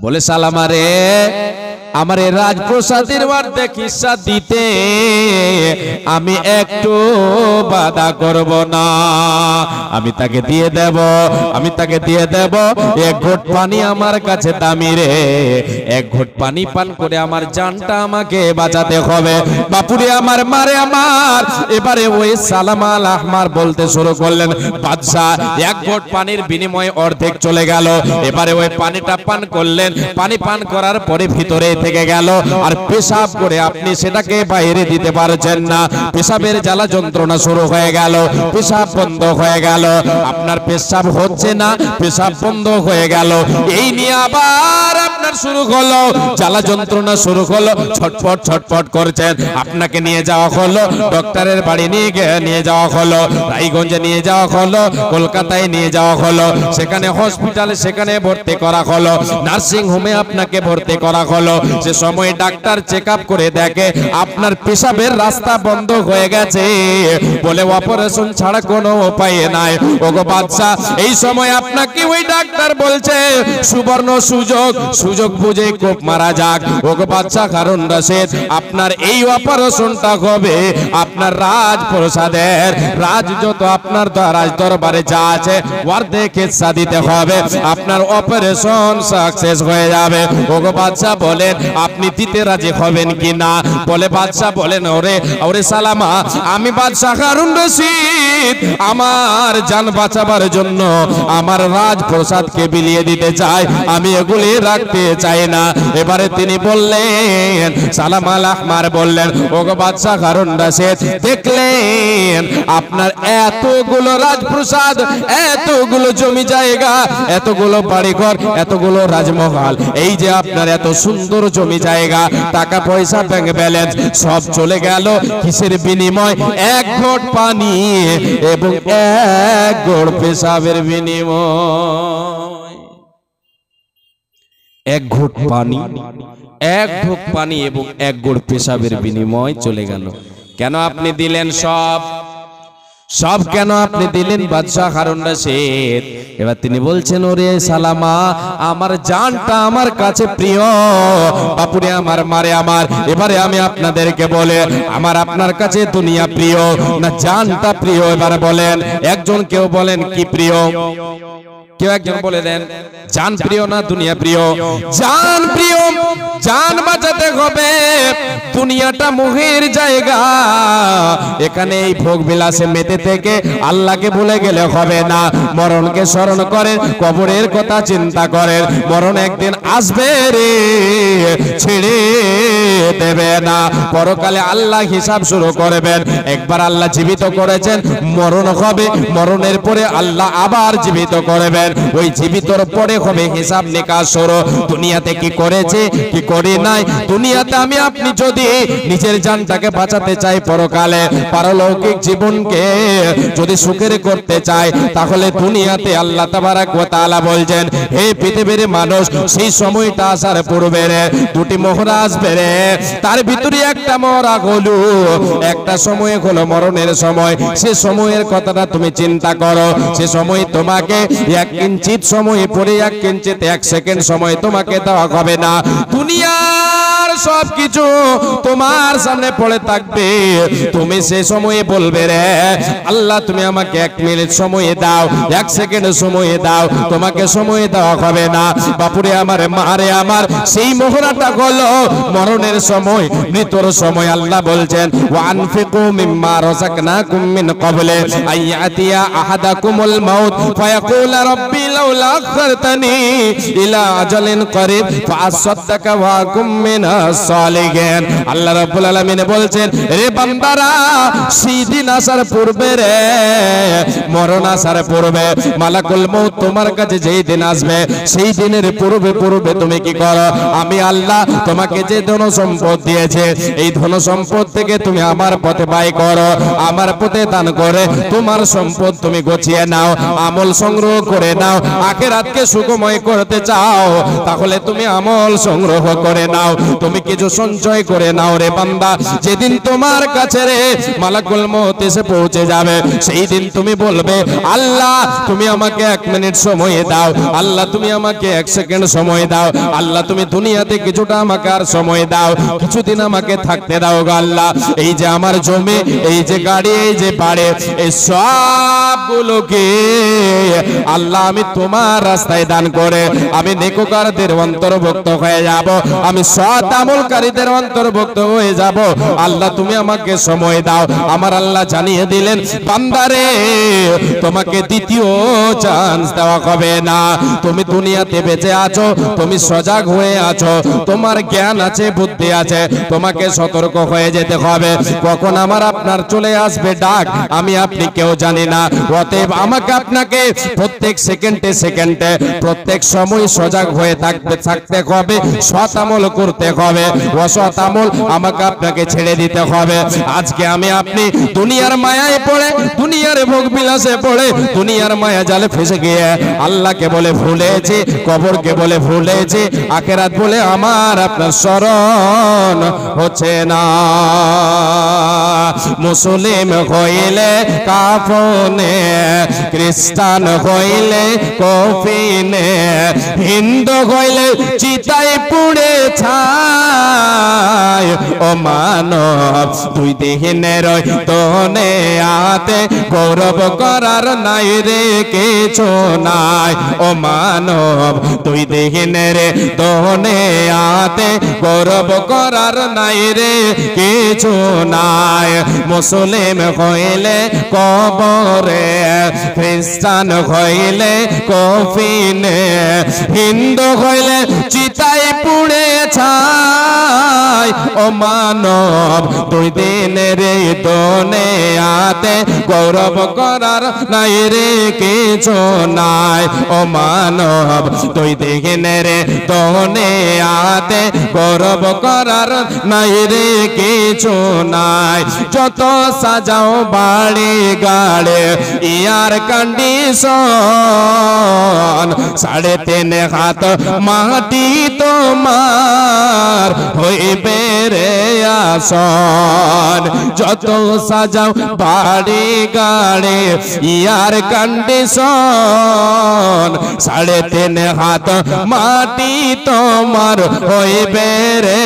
বলে, সালামা রে, আমার রাজপ্রাসাদের অর্ধেক হিস্সা দিতে আমি একটু বাধা করব না, আমি তাকে দিয়ে দেব, আমি তাকে দিয়ে দেব। এক ঘট পানি আমার কাছে দামি রে, এক ঘট পানি পান করে আমার জানটা আমাকে বাঁচাতে হবে। বাপুরে আমার, মারে আমার। এবারে ওই সালাম আল আহমার বলতে শুরু করলেন, বাদশাহ, এক ঘট পানির বিনিময়ে অর্ধেক চলে গেল। এবারে ওই পানিটা পান করলেন, পানি পান করার পরে ভিতরে থেকে গেল, আর পেশাব করে আপনি সেটাকে বাইরে দিতে পারছেন না, পেশাবের জ্বালা যন্ত্রণা শুরু হয়ে গেল, পেশাব বন্ধ হয়ে গেল, আপনার পেশাব হচ্ছে না, পেশাব বন্ধ হয়ে গেল, এই নিয়ে আবার আপনার শুরু হলো জ্বালা যন্ত্রণা শুরু হলো, ছটফট ছটফট করছেন, আপনাকে নিয়ে যাওয়া হলো ডক্টরের বাড়ি, নিয়ে যাওয়া হলো রায়গঞ্জে, নিয়ে যাওয়া হলো কলকাতায়, নিয়ে যাওয়া হলো সেখানে হসপিটালে, সেখানে ভর্তি করা হলো, নার্সিং হোমে আপনাকে ভর্তি করা হলো। সে সময় ডাক্তার চেক আপ করে দেখে আপনার পেশাবের রাস্তা বন্ধ হয়ে গেছে, বলে অপারেশন ছাড়া কোনো উপায় নাই। ওগো বাদশাহ, এই সময় আপনাকে ওই ডাক্তার বলছে, সুবর্ণ সুযোগ, সুযোগ বুঝে কোপ মারা যাক। ওগো বাদশা হারুন রশিদ, আপনার এই অপারেশনটা হবে আপনার রাজপ্রসাদের রাজ যত আপনার রাজ দরবারে যা আছে অর্ধেক হিস্সা দিতে হবে, আপনার অপারেশন সাকসেস হয়ে যাবে। ওগো বাদশা বলেন আপনি দিতে রাজি হবেন কি না? বলে বাদশা বলেন ওরে ওরে সালামা, আমি বাদশা হারুন রশিদ আমার জান বাঁচাবার জন্য আমার রাজপ্রসাদকে বিলিয়ে দিতে চাই, আমি এগুলি রাখতে চাই না। এবারে তিনি বললেন সালাম আল আহমার বললেন ওগো বাদশা হারুন রশিদ, দেখলেন আপনার এতগুলো রাজপ্রসাদ, এতগুলো জমি জায়গা, এতগুলো বাড়িঘর, এতগুলো রাজমহল, এই যে আপনার এত সুন্দর জমি জায়গা, টাকা পয়সা ব্যাংক ব্যালেন্স সব চলে গেল কিসের বিনিময়? এক ঘট পানি এবং এক ঘট পেশাবের বিনিময়। এক ঘট পানি, এক ঢোক পানি এবং এক ঘট পেশাবের বিনিময় চলে গেল। কেন আপনি দিলেন সব? সব কেন আপনি দিলেন বাদশা হারুন রশিদ? এবার তিনি বলছেন ওরে সালামা, আমার জানটা আমার কাছে প্রিয়, বাপুরে আমার মারে আমার। এবারে আমি আপনাদেরকে বলে আমার আপনার কাছে দুনিয়া প্রিয় না জানটা প্রিয়? এবারে বলেন, একজন কেউ বলেন কি প্রিয়? কেউ একজন বলে দেন জান প্রিয় না দুনিয়া প্রিয়? জান প্রিয়, জান বাঁচাতে হবে। দুনিয়াটা মোহের জায়গা, এখানে এই ভোগ বিলাসে মেতে থেকে আল্লাহকে ভুলে গেলে হবে না। মরণকে স্মরণ করেন, কবরের কথা চিন্তা করেন, মরণ একদিন আসবে রে, ছেড়ে দেবে না। পরকালে আল্লাহ হিসাব শুরু করবেন। একবার আল্লাহ জীবিত করেছেন, মরণ হবে, মরণের পরে আল্লাহ আবার জীবিত করবেন, ওই জীবিতর পরে হবে হিসাব নিকাশ শুরু। দুনিয়াতে কি করেছে কি করে নাই, দুনিয়াতে আমি আপনি যদি নিজের জানটাকে বাঁচাতে চাই, পরকালে পারলৌকিক জীবনকে যদি সুখের করতে চাই, তাহলে দুনিয়াতে আল্লাহ তাবারাক ওয়া তাআলা বলছেন হে পৃথিবীর মানুষ, সেই সময়টা আসার পূর্বে রে দুটি মোহরা আসবে রে, তার ভিতরে একটা মোহরা হলো, একটা সময় হলো মরণের সময়। সে সময়ের কথাটা তুমি চিন্তা করো। সে সময় তোমাকে এক কিঞ্চিত সময় পরে, এক কিঞ্চিত এক সেকেন্ড সময় তোমাকে দেওয়া হবে না। দুনিয়ার সবকিছু তোমার সামনে পড়ে থাকবে, তুমি সে সময়ে বলবে রে আল্লাহ তুমি আমাকে 1 মিনিট সময় দাও, 1 সেকেন্ড সময় দাও, তোমাকে সময় দেওয়া হবে না। বাপুরে আমার মারে আমার, সেই মোহরাটা হলো মরণের সময়, মৃত্যুর সময়। আল্লাহ বলছেন ওয়ানফিকু মিম্মা রাযাকনাকুম মিন ক্বাবলি আইয়াতিয়া আহাদাকুমুল মাউত ফায়াকুল রাব্বি লাউলা আখরতানি ইলা আজালিন করিব ফাআসাদদাকা ওয়া কুম মিনাস সালিহিন। আল্লাহ রাব্বুল আলামিন বলছেন রে বান্দারা, সেই দিন আসার পূর্বে রে, মরণ আসার পূর্বে, মালাকুল মউত তোমার কাছে যেই দিন আসবে, সেই দিনের পূর্বে পূর্বে তুমি কি করো? আমি আল্লাহ তোমাকে যে ধন সম্পদ দিয়েছে, এই ধন সম্পদ থেকে তুমি আমার পথে ব্যয় করো, আমার পথে দান করে তোমার সম্পদ তুমি গুছিয়ে নাও, আমল সংগ্রহ করে নাও। আখিরাতকে সুখময় করতে চাও, তাহলে তুমি আমল সংগ্রহ করে নাও, তুমি কিছু সঞ্চয় করে নাও রে বান্দা। যেদিন তোমার কাছে রে মালাকুল মউত এসে পৌঁছে যাবে, সেই দিন তুমি বলবে আল্লাহ তুমি আমাকে 1 মিনিট সময় দাও, আল্লাহ তুমি আমাকে 1 সেকেন্ড সময় দাও, আল্লাহ তুমি দুনিয়াতে কিছুটা আমাকে আর সময় দাও, কিছুদিন আমাকে থাকতে দাও গো আল্লাহ। এই যে আমার জমি, এই যে গাড়ি, এই যে বাড়ি, এই সবগুলোকে আল্লাহ আমি তোমার রাস্তায় দান করে আমি নেককারদের অন্তর্ভুক্ত হয়ে যাব, আমি সৎ আমলকারীদের অন্তর্ভুক্ত হয়ে যাব। আল্লাহ তুমি আমাকে সময় দাও। আমার আল্লাহ জানিয়ে দিলেন বান্দারে, তোমাকে দ্বিতীয় চান্স দেওয়া হবে না। তুমি দুনিয়াতে বেঁচে আছো, তুমি সজাগ হয়ে আছো, তোমার জ্ঞান আছে, বুদ্ধি আছে, তোমাকে সতর্ক হয়ে যেতে হবে। কখন আমার আপনার চলে আসবে ডাক, আমি আপনি কেউ জানি না। অতএব আমাকে আপনাকে প্রত্যেক সেকেন্ডে সেকেন্ডে, প্রত্যেক সময় সজাগ হয়ে থাকতে হবে, সৎ আমল করতে হবে। হবে, অসৎ আমল আমাকে আপনাকে ছেড়ে দিতে হবে। আজকে আমি আপনি দুনিয়ার মায়ায় পড়ে, দুনিয়ার ভোগ বিলাসে পড়ে, দুনিয়ার মায়া জালে ফেসে গিয়ে আল্লাহকে বলে ভুলেছি, কবরকে বলে ভুলেছি, আখিরাত বলে আমার আপনার স্মরণ হচ্ছে না। মুসলিম হইলে কাফনে, খ্রিস্টান হইলে কফিনে, হিন্দু হইলে চিতায় পুড়ে ছাই। ও মানব তুই দিনের তোনে আতে গৌরব করার নাই রে কিছু নাই। ও মানব তুই দিনের তোনে আতে গৌরব করার নাই রে কিছু নাই। মুসলিম হইলে কবরে, খ্রিস্টান হইলে কফিনে, হিন্দু হইলে চিতায় পুড়ে ছাই। ও মানব দুই দিনের দোনে আতে গৌরব করার নাই রে কিছু নাই। ও মানব দুই দিনের দোনে আতে গৌরব করার নাই রে কিছু নাই। যত সাজাও বাড়ি গাড়ে ইয়ার কন্ডিশন, 3.5 হাত মাটি তোমার হইবে রে আসন। যত সাজাও বাড়ি গাড়ে ইয়ার কন্ডিশন, 3.5 হাত মাটি তোমার হইবে রে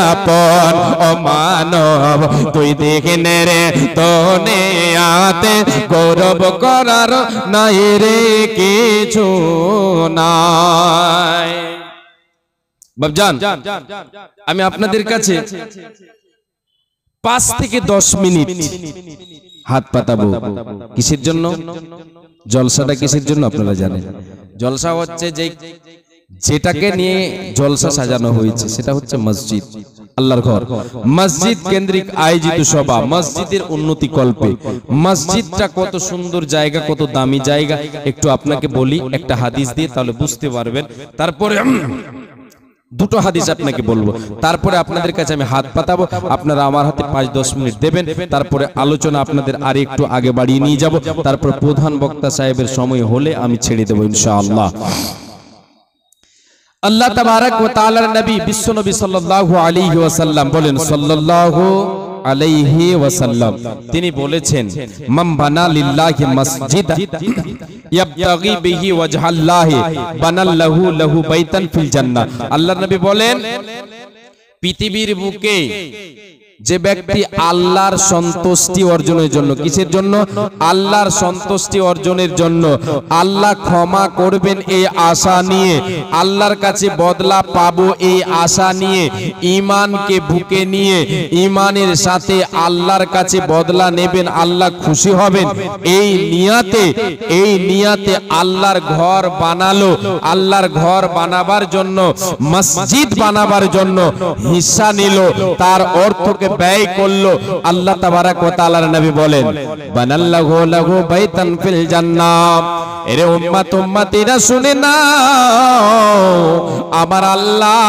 আপন। ও মানব তুই দেখিনে রে তোনে আতে গৌরব করার নাই রে কিছু নাই। বাবজান, আমি আপনাদের কাছে 5 থেকে 10 মিনিট হাত পাতাবো। কিসের জন্য? জলসাটা কিসের জন্য আপনারা জানেন? জলসা হচ্ছে যেটাকে নিয়ে জলসা সাজানো হয়েছে সেটা হচ্ছে মসজিদ, আল্লাহর ঘর। মসজিদ কেন্দ্রিক আয়োজিত সভা, মসজিদের উন্নতি কল্পে। মসজিদটা কত সুন্দর জায়গা, কত দামি জায়গা, একটু আপনাকে বলি একটা হাদিস দিয়ে, তাহলে বুঝতে পারবেন। তারপরে দুটো হাদিস আপনাকে বলবো, তারপরে আপনাদের কাছে আমি হাত পাতাবো। আপনারা আমার হাতে 5-10 মিনিট দেবেন, তারপরে আলোচনা আপনাদের আর একটু আগে বাড়িয়ে নিয়ে যাব। তারপর প্রধান বক্তা সাহেবের সময় হলে আমি ছেড়ে দেবো ইনশাআল্লাহ। আল্লাহ তাবারক ওয়া তাআলার নবী বিশ্ব নবী সাল্লাল্লাহু আলাইহি ওয়াসাল্লাম বলেন, সাল্লাল্লাহু আলাইহি ওয়াসাল্লাম তিনি বলেছেন, মান বানা লিল্লাহি মসজিদ ইয়াবতাগি বিহি ওয়াজহাল্লাহি বানাল্লাহু লাহু বাইতান ফিল জান্নাহ। আল্লাহর নবী বলেন, পৃথিবীর বুকে যে ব্যক্তি আল্লাহর সন্তুষ্টি অর্জনের জন্য, কিসের জন্য? আল্লাহর সন্তুষ্টি অর্জনের জন্য, আল্লাহ ক্ষমা করবেন এই আশা নিয়ে, আল্লাহর কাছে বদলা পাবো এই আশা নিয়ে, ঈমানকে বুকে নিয়ে ঈমানের সাথে আল্লাহর কাছে বদলা নেবেন, আল্লাহ খুশি হবেন, এই নিয়াতে আল্লাহর ঘর বানালো। আল্লাহর ঘর বানাবার জন্য, মসজিদ বানাবার জন্য হিস্সা নিল, তার অর্থকে ব্যয় করলো। আল্লাহ তাবারক ওয়া তাআলার নবী বলেন, বানাল্লাহু লাহু বাইতান ফিল জান্নাহ। এরে উম্মত উম্মতিরা শুনে নাও, আমার আল্লাহ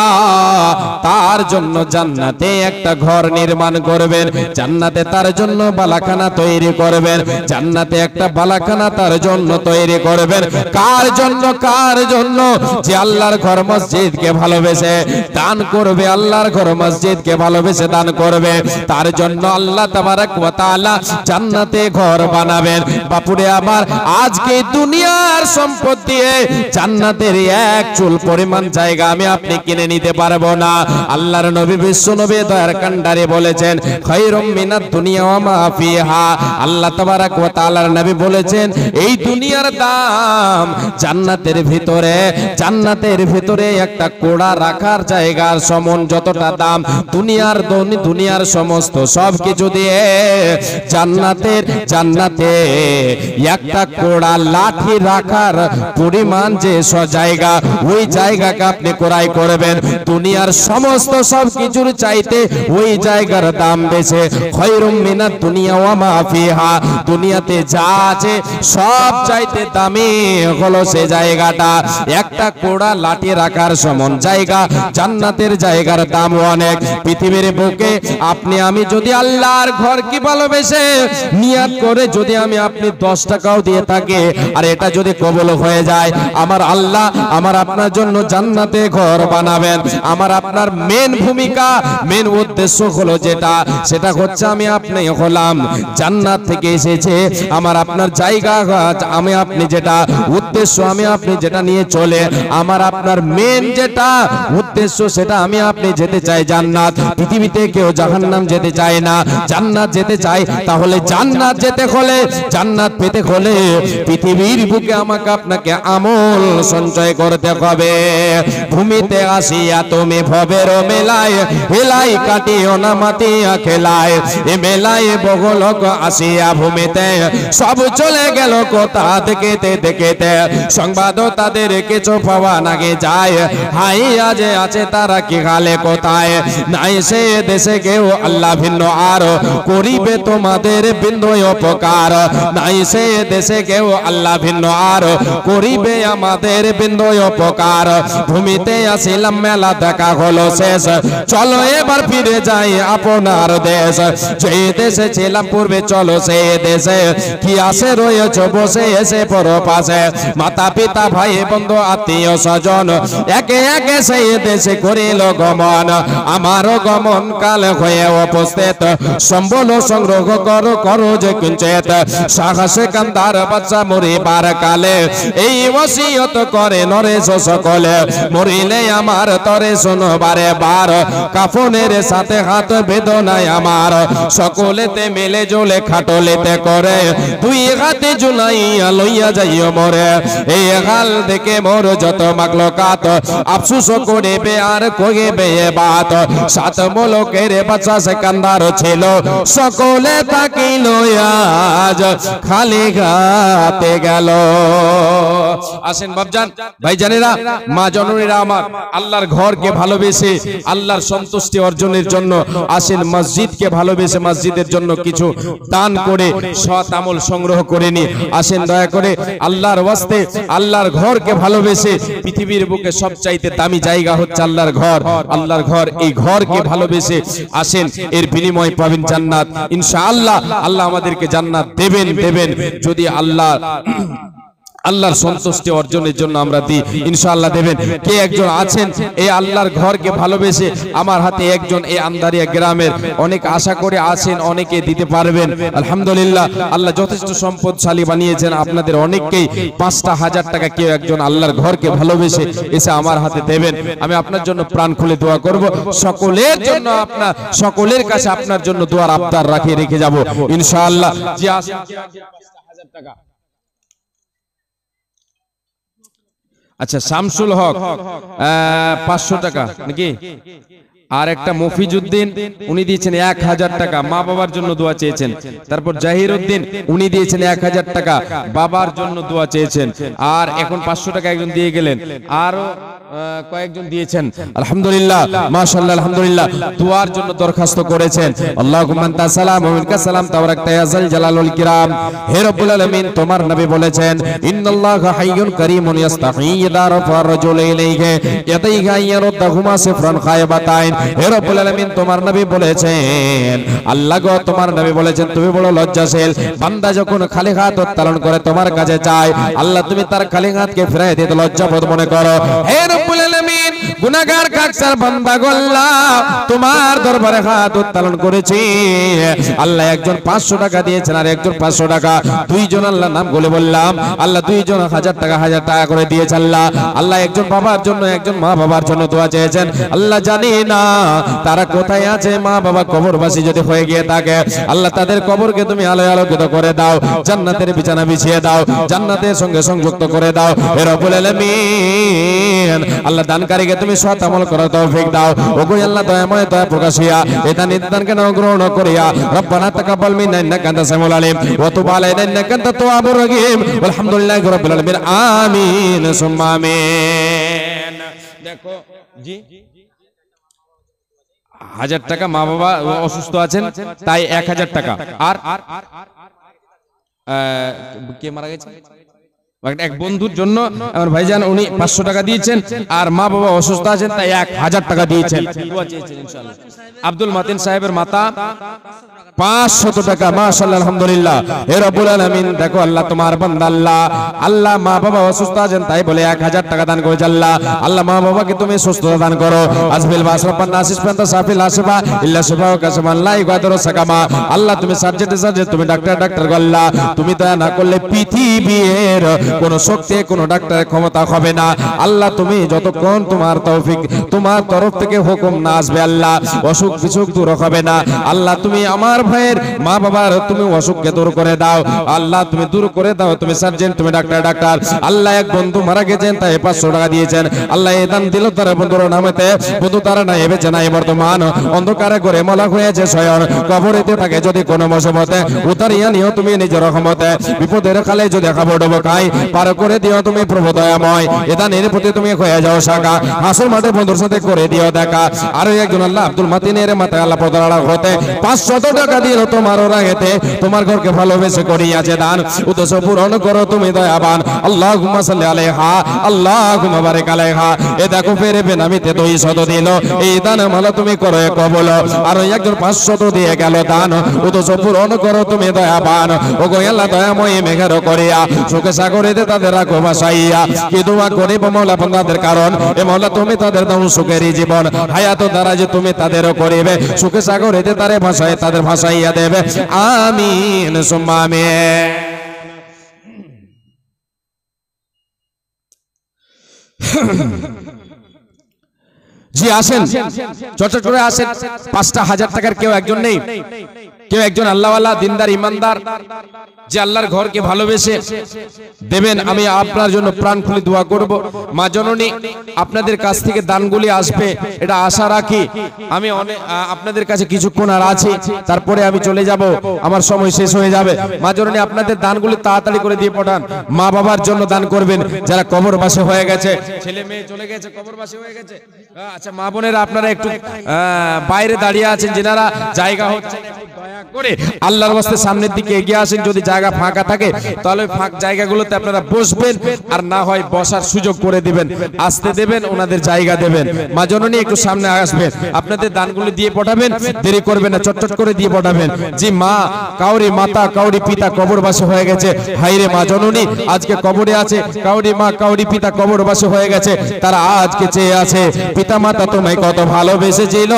তার জন্য জান্নাতে একটা ঘর নির্মাণ করবেন, জান্নাতে তার জন্য বালাখানা তৈরি করবেন, জান্নাতে একটা বালাখানা তার জন্য তৈরি করবেন। কার জন্য? কার জন্য? যে আল্লাহর ঘর মসজিদকে ভালোবেসে দান করবে, আল্লাহর ঘর মসজিদকে ভালোবেসে দান করবে, তার জন্য আল্লাহ তাবারক ওয়া তাআলা জান্নাতে ঘর বানাবেন। বাপুরে আমার, আজকে দুনিয়ার সম্পদ দিয়ে জান্নাতের এক চুল পরিমাণ জায়গা আমি আপনি কিনে নিতে পারবো না। আল্লাহর নবী বিশ্ব নবী দয়ার কান্ডারে বলেছেন, খায়রুম মিনাদ দুনিয়া ওয়া মা ফিহা। আল্লাহ তাবারক ওয়া তাআলার নবী বলেছেন, এই দুনিয়ার দাম জান্নাতের ভিতরে একটা কোড়া রাখার জায়গার সমান যতটা দাম, দুনিয়ার সমস্ত সব কিছু দিয়ে জান্নাতে একটা কোড়া লাঠি লাঠি রাখার পরিমাণ যে জায়গা, ওই জায়গাকে আপনি ক্রয় করবেন। দুনিয়ার সমস্ত সব কিছুর চাইতে ওই জায়গার দাম বেশি। খায়রুম মিনাদ দুনিয়া ওয়া মা ফিহা, দুনিয়াতে যা আছে সব চাইতে দামি হলো সে জায়গাটা। একটা কোড়া লাঠি রাখার সমান জায়গা, জান্নাতের জায়গার দাম অনেক। পৃথিবীর বুকে আপনি আমি যদি আল্লাহর ঘর কি ভালোবেসে নিয়াত করে যদি আমি আপনি 10 টাকাও দিয়ে থাকি, আর এটা যদি কবুল হয়ে যায়, আমার আল্লাহ আমার আপনার জন্য জান্নাতে ঘর বানাবেন। আমার আপনার মেন ভূমিকা, মেন উদ্দেশ্য হলো যেটা, সেটা হচ্ছে আমি আপনি হলাম জান্নাত থেকে এসেছে আমার আপনার জায়গা, আমি আপনি যেটা উদ্দেশ্য, আমি আপনি যেটা নিয়ে চলে, আমার আপনার মেন যেটা উদ্দেশ্য, সেটা আমি আপনি যেতে চাই জান্নাত। পৃথিবীতে কেউ জাহান্নাম যেতে চায় না, জান্নাত যেতে চায়। তাহলে জান্নাত যেতে হলে, জান্নাত পেতে হলে পৃথিবীর বুকে আমাকে আপনাকে আমল সঞ্চয় করতে হবে। ভূমিতে আসিয়া তুমি ভবের মেলায় হেলাই কাটিও না মাতিয়া খেলায়, এ মেলায় বহু লোক আসিয়া ভূমিতে সব চলে গেল কোথা দেখেতে দেখেতে, সংবাদ তাদের কিছু পাওয়া নাগে যায়। হাই আজ আছে তারা কি গালে কোথায়, নাই সে দেশে কেউ আল্লাহ ভিন্ন আর করিবে তোমাদের বিন্দু উপকার, নাই সে দেশে কেউ আল্লাহ ভিন্ন আর করিবে আমাদের বিন্দু উপকার। ভূমিতে আসিলাম মেলা দেখা হলো শেষ, চলো এবার ফিরে যাই আপনার দেশ। যে দেশে ছিলাম পূর্বে চলো সে দেশে, কি আসে রয়েছ বসে এসে পর পাশে, মাতা পিতা ভাই বন্ধু আত্মীয় স্বজন একে একে সেই দেশে করিল গমন। আমারও গমন কাল হয়ে উপস্থিত, সম্বল সংগ্রহ করো করো যে কিঞ্চিত, সাহসে কান্দার বাচ্চা মরিবার কালে এই ওসিয়ত করে নরেশ সকলে, মরিলে আমার তরে শোনবারে বার, কাফনের সাথে হাত বেদনায় আমার, সকলেতে মিলে জলে খাটলেতে করে, দুই হাতে জুলাইয়া লইয়া যাইও মরে। এই হাল দেখে মোর যত মাগলো কাত, আফসুস করিবে আর কইবে বাত, সাত মুলুকের বাদশা সিকান্দার ছিল, সকলে তাকিল আজ খালি হাতে গেল। আসেন বাপজান ভাইজানেরা, মা জননীরা আমার, আল্লাহর ঘরকে ভালোবেসে আল্লাহর সন্তুষ্টি অর্জনের জন্য আসেন, মসজিদকে ভালোবেসে মসজিদের জন্য কিছু দান করে সৎ আমল সংগ্রহ করে নি। আসেন দয়া করে আল্লাহর ওয়াস্তে আল্লাহর ঘরকে ভালোবেসে, পৃথিবীর বুকে সবচাইতে দামি জায়গা হচ্ছে আল্লাহর ঘর, আল্লাহর ঘর, এই ঘরকে ভালোবেসে আসেন, এর বিনিময় পাবেন জান্নাত ইনশাআল্লাহ। আল্লাহ আমাদেরকে জান্নাত দেবেন দেবেন যদি আল্লাহর সন্তুষ্টি অর্জনের জন্য আমরা দিই, ইনশাআল্লাহ দেবেন। কে একজন আছেন এই আল্লাহর ঘরকে ভালোবেসে? আমার হাতে একজন এই আমদারিয়া গ্রামের, অনেক আশা করে আছেন, অনেকে দিতে পারবেন। আলহামদুলিল্লাহ, আল্লাহ যথেষ্ট সম্পদশালী বানিয়েছেন আপনাদের অনেককেই। 5,000 টাকা কেউ একজন আল্লাহর ঘরকে ভালোবেসে এসে আমার হাতে দেবেন, আমি আপনার জন্য প্রাণ খুলে দোয়া করব। সকলের জন্য, আপনার সকলের কাছে আপনার জন্য দোয়ার আবদার রেখে যাব ইনশাআল্লাহ। যে 5,000 টাকা। আচ্ছা, শামসুল হক 500 টাকা নাকি? আর একটা মফিজউদ্দিন, উনি দিয়েছেন 1000 টাকা, মা বাবার জন্য দোয়া চেয়েছেন। তারপর জাহিরউদ্দিন, উনি দিয়েছেন 1000 টাকা, বাবার জন্য দোয়া চেয়েছেন। আর এখন 500 টাকা একজন দিয়ে গেলেন, আরো কয়েকজন দিয়েছেন। আলহামদুলিল্লাহ, মাশাআল্লাহ, আলহামদুলিল্লাহ, দোয়ার জন্য দরখাস্ত করেছেন। আল্লাহুম্মা আনতা সালাম ওয়া মিনকা সালাম তাবারাকতা ইয়া যাল জালালুল কিরাম। হে রব্বুল আলামিন, তোমার নবী বলেছেন, ইন্নাল্লাহা হাইয়ুন কারীমুন ইস্তাহি ইযা রাফা রাজুল ইলাইহি ইয়াদাইহি ইয়ারুদ্দাহুমা সিফরান খায়বাতাইন। হে রব্বুল আলামিন, তোমার নবী বলেছেন, আল্লাহ গো, তোমার নবী বলেছেন, তুমি বড় লজ্জাশীল। বান্দা যখন খালি হাত উত্তোলন করে তোমার কাছে চায়, আল্লাহ তুমি তার খালি হাতকে ফিরিয়ে দিতে লজ্জাবোধ মনে করো। হে রব্বুল আলামিন, গুনাহগার কাকসার বান্দা গো, আল্লাহ তোমার দরবারে হাত উত্তোলন করেছি। আল্লাহ একজন 500 টাকা দিয়েছেন, আর একজন 500 টাকা, দুইজন আল্লাহ নাম বলে বললাম, আল্লাহ দুইজন 1000 টাকা করে দিয়েছেন। আল্লাহ, আল্লাহ একজন বাবার জন্য, একজন মা বাবার জন্য দোয়া চেয়েছেন। আল্লাহ জানি না তারা কোথায় আছে, মা বাবা কবরবাসী যদি হয়ে গিয়ে থাকে, আল্লাহ তাদের কবরকে তুমি আলোয় আলোকিত করে দাও, জান্নাতের বিছানা বিছিয়ে দাও, জান্নাতের সঙ্গে সংযুক্ত করে দাও। হে রব্বুল আলামিন, আল্লাহ দান দানকারীকে তুমি সৎ আমল করার তৌফিক দাও। ওগো আল্লাহ দয়াময় দয়া প্রকাশিয়া এটা নিদানকে নাও গ্রহণ করিয়া রব্বানা তাকাব্বাল মিন্না ইন্নাকা আনতাস সামিউল আলিম ওয়া তুব আলাইনা ইন্নাকা আনতাত তাওয়াবুর রহিম আলহামদুলিল্লাহি রাব্বিল আলামিন আমিন সুম্মা আমিন। দেখো জি 1000 টাকা মা বাবা অসুস্থ আছেন তাই 1000 টাকা আর কে মারা গেছে এক বন্ধুর জন্য আমার ভাইজান উনি 500 টাকা দিয়েছেন আর মা বাবা অসুস্থ আছেন তাই 1000 টাকা দিয়েছেন। ইনশাআল্লাহ আব্দুল মাতিন সাহেবের মাতা 500 টাকা মাশাআল্লাহ আলহামদুলিল্লাহ হে রব্বুল আলামিন। দেখো আল্লাহ তোমার বান্দা আল্লাহ মা বাবা অসুস্থ আছেন তাই বলে 1000 টাকা দান করেছে আল্লাহ মা বাবাকে তুমি সুস্থতা দান করো। আজবিল বাসরাপান নাসিস পান্তা সাফিল আসবা ইল্লা সুফা কাসমান লা ইগাদরু সাকামা আল্লাহ তুমি সার্জন তুমি ডাক্তার গো আল্লাহ তুমি দয়া না করলে পৃথিবীর কোন শক্তি কোন ডাক্তারের ক্ষমতা হবে না আল্লাহ। তুমি যতক্ষণ তোমার তৌফিক তোমার তরফ থেকে হুকুম না আসবে আল্লাহ অসুখ বিসুখ দূর হবে না আল্লাহ। তুমি আমার ভাইয়ের মা বাবার তুমি অসুখকে দূর করে দাও আল্লাহ, তুমি দূর করে দাও। তুমি সার্জন তুমি ডাক্তার আল্লাহ। এক বন্ধু মারা গেছেন তাই 500 টাকা দিয়েছেন আল্লাহ। এই দান দিল তার বন্ধুর নামেতে বন্ধু তারা নাই বেঁচে নাই বর্তমান অন্ধকারে করে মলা হয়েছে স্বয়ং কবরেতে থাকে যদি কোনো মুসিবতে উতারিয়া নিও তুমি নিজের রহমতে বিপদের কালে যদি খাবো ডবো খাই পার করে দিও তুমি প্রভু দয়াময়। এ দানের প্রতি তুমি হয়ে যাও শাখা হাসর মাঠে বন্ধুর সাথে করে দিও দেখা। আরো একজন আল্লাহ আব্দুল মাতিনের মাথায় আল্লাহ পদরাড়া হতে 500 টাকা দিল তোমার রাগেতে তোমার ঘরকে ভালোবেসে করিয়াছে দান উদ্দেশ্য পূরণ করো তুমি দয়াবান। আল্লাহুম্মা সাল্লি আলাইহা আল্লাহুম্মা বারিক আলাইহা। এ দেখো ফেরে বেনামিতে 200 দিল এই দান মালা তুমি করো কবুল। আরো একজন 500 দিয়ে গেল দান উদ্দেশ্য পূরণ করো তুমি দয়াবান। ওগো আল্লাহ দয়াময় মেঘের করিয়া সুখে সাগরেতে তাদের রাখো ভাসাইয়া কি দোয়া করিব মাওলা বান্দাদের কারণ এ মাওলা তুমি তাদের দাও সুখেরই জীবন হায়াত দ্বারা যে তুমি তাদেরও করিবে সুখে সাগরেতে তারে ভাসায় তাদের ভাসাইয়া দেবে আমিন সুম্মা আমিন। জি আসেন চট করে আসেন। 5,000 টাকার কেউ একজন নেই? কেউ একজন আল্লাহওয়ালা দিনদার ইমানদার যে আল্লাহর ঘরকে ভালোবেসে দেবেন? আমি আপনার জন্য প্রাণ খুলে দোয়া করব। মা জননী আপনাদের কাছ থেকে দানগুলি আসবে এটা আশা রাখি। আমি আপনাদের কাছে কিছুক্ষণ আর আছি তারপরে আমি চলে যাব, আমার সময় শেষ হয়ে যাবে। মা জননী আপনাদের দানগুলি তাড়াতাড়ি করে দিয়ে পাঠান। মা বাবার জন্য দান করবেন যারা কবরবাসী হয়ে গেছে, ছেলে মেয়ে চলে গেছে কবরবাসী হয়ে গেছে। আচ্ছা মা বোনেরা আপনারা একটু বাইরে দাঁড়িয়ে আছেন যেনারা জায়গা হচ্ছে দয়া করে আল্লাহর ওয়াস্তে সামনের দিকে এগিয়ে আসেন। যদি জায়গা ফাঁকা থাকে তাহলে ফাঁকা জায়গাগুলোতে আপনারা বসবেন আর না হয় বসার সুযোগ করে দিবেন, আসতে দেবেন, ওনাদের জায়গা দেবেন। মা জননী একটু সামনে আসবেন, আপনাদের দানগুলো দিয়ে পাঠাবেন, দেরি করবেন না, চটচট করে দিয়ে পাঠাবেন। জি মা কাউরি মাতা কাউরি পিতা কবরবাসী হয়ে গেছে, হাইরে মা জননী আজকে কবরে আছে, কাউরি মা কাউরি পিতা কবরবাসী হয়ে গেছে, তারা আজকে চেয়ে আছে পিতা মাতা তোমায় কত ভালোবেসেছিল,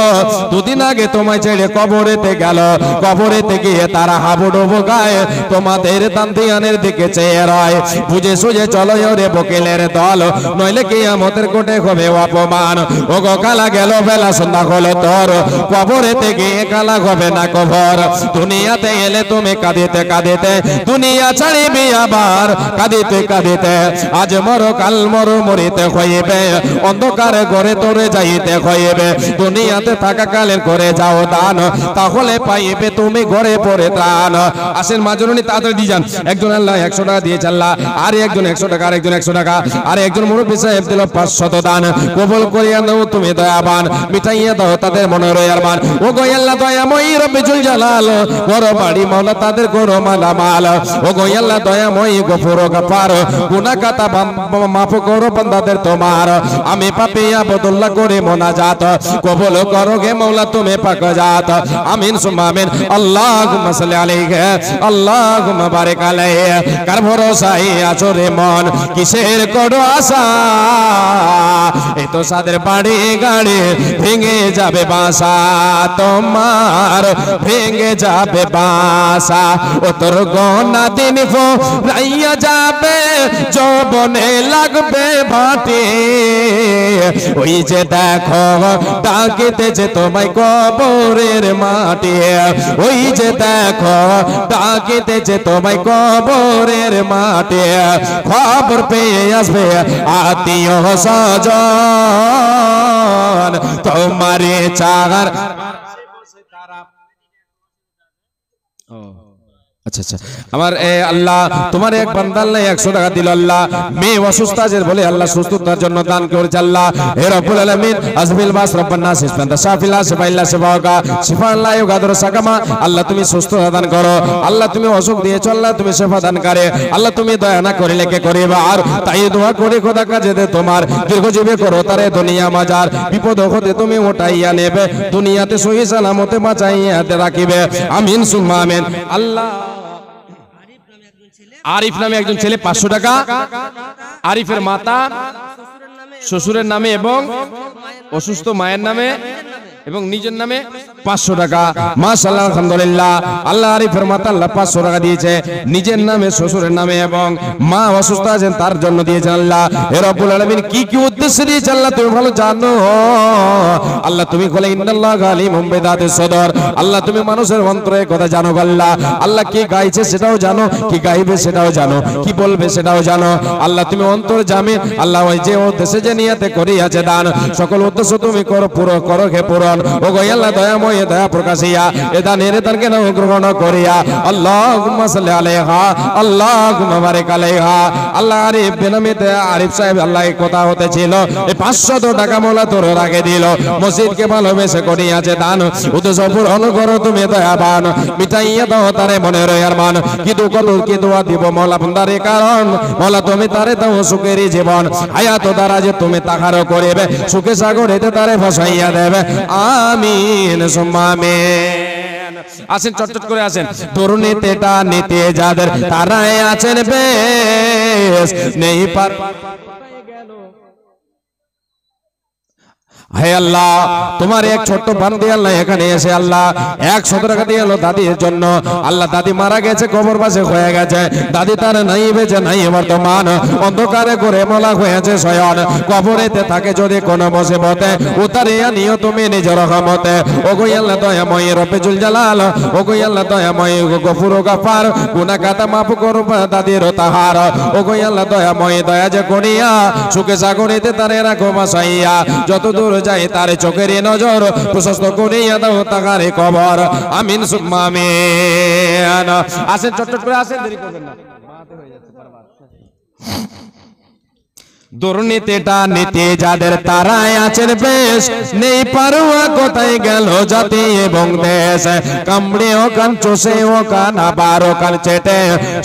দুদিন আগে তোমায় ছেড়ে কবরেতে গেল, কবরেতে গিয়ে তারা হাবুডুবু গায় তোমাদের দান্তিয়ানের দিকে চেয়ে রয়। বুঝে সুঝে চলো রে বকিলের দল, নইলে কিয়ামতের কোটে হবে অপমান। ও গো কালা গেল বেলা সন্ধ্যা হলো তোর, কবরেতে গিয়ে কালা হবে না কবর। দুনিয়াতে এলে তুমি কাঁদিতে কাঁদিতে, দুনিয়া ছাড়িবি আবার কাঁদিতে কাঁদিতে। আজ মরো কাল মরো মরিতে হইবে, অন্ধকার ঘরে তোরে যাইতে হইবে। দুনিয়াতে থাকা কালের করে যাও দান, তাহলে পাইবে তুমি ঘরে পড়ে ত্রাণ। আসেন মা জননী তাড়াতাড়ি দিয়ে যান। একজন আল্লাহ 100 টাকা দিয়েছে আল্লাহ, আর একজন 100 টাকা, আর একজন 100 টাকা, আর একজন মুরব্বি সাহেব দিল 500 দান। কবুল করিয়া নাও তুমি দয়াবান, মিটাইয়া দাও তাদের মনের আরমান। ও গো আল্লাহ দয়াময়ী রব্বুল জালাল, বড় বাড়ি মাওলা তাদের করো মালামাল। ও গো আল্লাহ দয়াময়ী গফুর গফার, গুনাহ খাতা মাফ করো বান্দাদের তোমার। আমি পাপী আবদুল্লাহ করে মোনাজাত, কবুল করো গে মাওলা তুমি পাক জাত। আমিন সুম্মা আমিন। আল্লাহুম্মা সাল্লি আলাইহি আল্লাহুম্মা বারিক আলাইহি। কার ভরসায় আছো রে মন, কিসের করো আশা? এই তো সাদের বাড়ি গাড়ি ভেঙে যাবে বাসা তোমার, ভেঙে যাবে বাসা। ও তোর গোনা দিন ফুরাইয়া যাবে, যৌবনে লাগবে ভাটি। ওই যে দেখো ডাকিতেছে তোমায় কবরের মাটি। ও ওই যে দেখো ডাকিতেছে তোমায় কবরের মাঠে, খবর পেয়ে আসবে আত্মীয় স্বজন তোমারে চার। আচ্ছা আচ্ছা, আমার আল্লাহ তোমার এক বান্দা আল্লাহ 100 টাকা দিল, আল্লাহ মেয়ে অসুস্থ আছে বলে আল্লাহ সুস্থতার জন্য দান করেছে। আল্লাহ হে রব্বুল আলামিন আজমিল বাস রব্বানা সিফান্তা শাফিলা শিফাইল্লা শিফাওকা শিফাল্লাহ গাদর সাকামা, আল্লাহ তুমি সুস্থতা দান করো, আল্লাহ তুমি অসুখ দিয়েছো, আল্লাহ তুমি শিফা দান করে, আল্লাহ তুমি দয়া না করিলে কে করিবা। আর তাই দোয়া করে খোদা কাজে দে তোমার দীর্ঘজীবী করো তারে দুনিয়া মাজার বিপদ হতে তুমি উঠাইয়া নেবে, দুনিয়াতে সহি সালামতে বাঁচাইয়া রাখিবে। আমিন সুম্মা আমিন। আল্লাহ আরিফ নামে একজন ছেলে 500 টাকা, আরিফের মাতা শ্বশুরের নামে এবং অসুস্থ মায়ের নামে এবং নিজের নামে 500 টাকা। মাশাআল্লাহ আলহামদুলিল্লাহ, আল্লাহ আরিফের মাতা আল্লাহ 500 টাকা দিয়েছে নিজের নামে শ্বশুরের নামে এবং মা অসুস্থ আছেন তার জন্য দিয়েছেন। আল্লাহ হে রব্বুল আলামিন কি কি উদ্দেশ্যে দিয়েছে আল্লাহ তুমি ভালো জানো। আল্লাহ তুমি বলে ইন্নাল্লাহু আলিমুম বিযাতিস সদর, আল্লাহ তুমি মানুষের অন্তরের কথা জানো। আল্লাহ আল্লাহ কি গাইছে সেটাও জানো, কি গাইবে সেটাও জানো, কি বলবে সেটাও জানো। আল্লাহ তুমি অন্তর জামিন, আল্লাহ ওই যে উদ্দেশ্যে যে নিয়তে করিয়াছে দান সকল উদ্দেশ্য তুমি করো পুরো করো হে পুরো। ও গো আল্লাহ দয়াময় দয়া প্রকাশিয়া এ দানের দানকে নাও গ্রহণ করিয়া। আল্লাহুম্মা সাল্লি আলাইহা আল্লাহুম্মা বারিক আলাইহা। আল্লাহ আরিফ বেনামিতে আরিফ সাহেব আল্লাহ এই কথা হতেছিল এই 500 টাকা মোলা তোর রাখে দিল, মসজিদকে ভালোবেসে করিয়াছে দান, উদ্দেশ্য পূরণ করো তুমি দয়াবান, মিটাইয়া দাও তারে মনের আরমান। কিন্তু কত কি দোয়া দিব মওলা বান্দারে, কারণ মওলা তুমি তারে দাও সুখের জীবন, হায়াত দ্বারা যে তুমি তাহারও করিবে সুখে সাগরেতে তারে ভাসাইয়া দেবে। আমিন সুম্মা আমিন। আসেন চটচট করে আসেন। তরুণীতে নিতে যাদের তারাই আছেন বেশ, নেই পার হে আল্লাহ তোমার এক ছোট্ট বান্দি আল্লাহ এখানে এসে আল্লাহ 100 টাকা দিয়ে এলো দাদির জন্য। আল্লাহ দাদি মারা গেছে, কবর পাশে হয়ে গেছে, দাদি তার নাই বেঁচে নাই বর্তমান, অন্ধকারে করে মলা হয়েছে শয়ন, কবরেতে থাকে যদি কোনো মুসিবতে উতারিয়া নিও তুমি নিজের রহমতে। ওগো আল্লাহ দয়াময় রব্বুল জালাল, ওগো আল্লাহ দয়াময় গফুর গাফার, গুনাহ খাতা মাফ করো দাদির তাহার। ওগো আল্লাহ দয়াময় দয়া যে করিয়া সুখে সাগরেতে তারে রাখো বাসাইয়া, যত দূর যায় তার চোখের নজর প্রশস্ত করিয়া দাও তাহারে কবর। আমিন সুম্মা আমিন। আসেন চটচট করে আসেন, দেরি করবেন না। দুর্নীতিটা নিতে যাদের তারাই আছেন বেশ, নেই পারুয়া কোথায় গেল জাতি এবং দেশ, কামড়ে ও কান চষে ও কান আবার ও কান চেটে,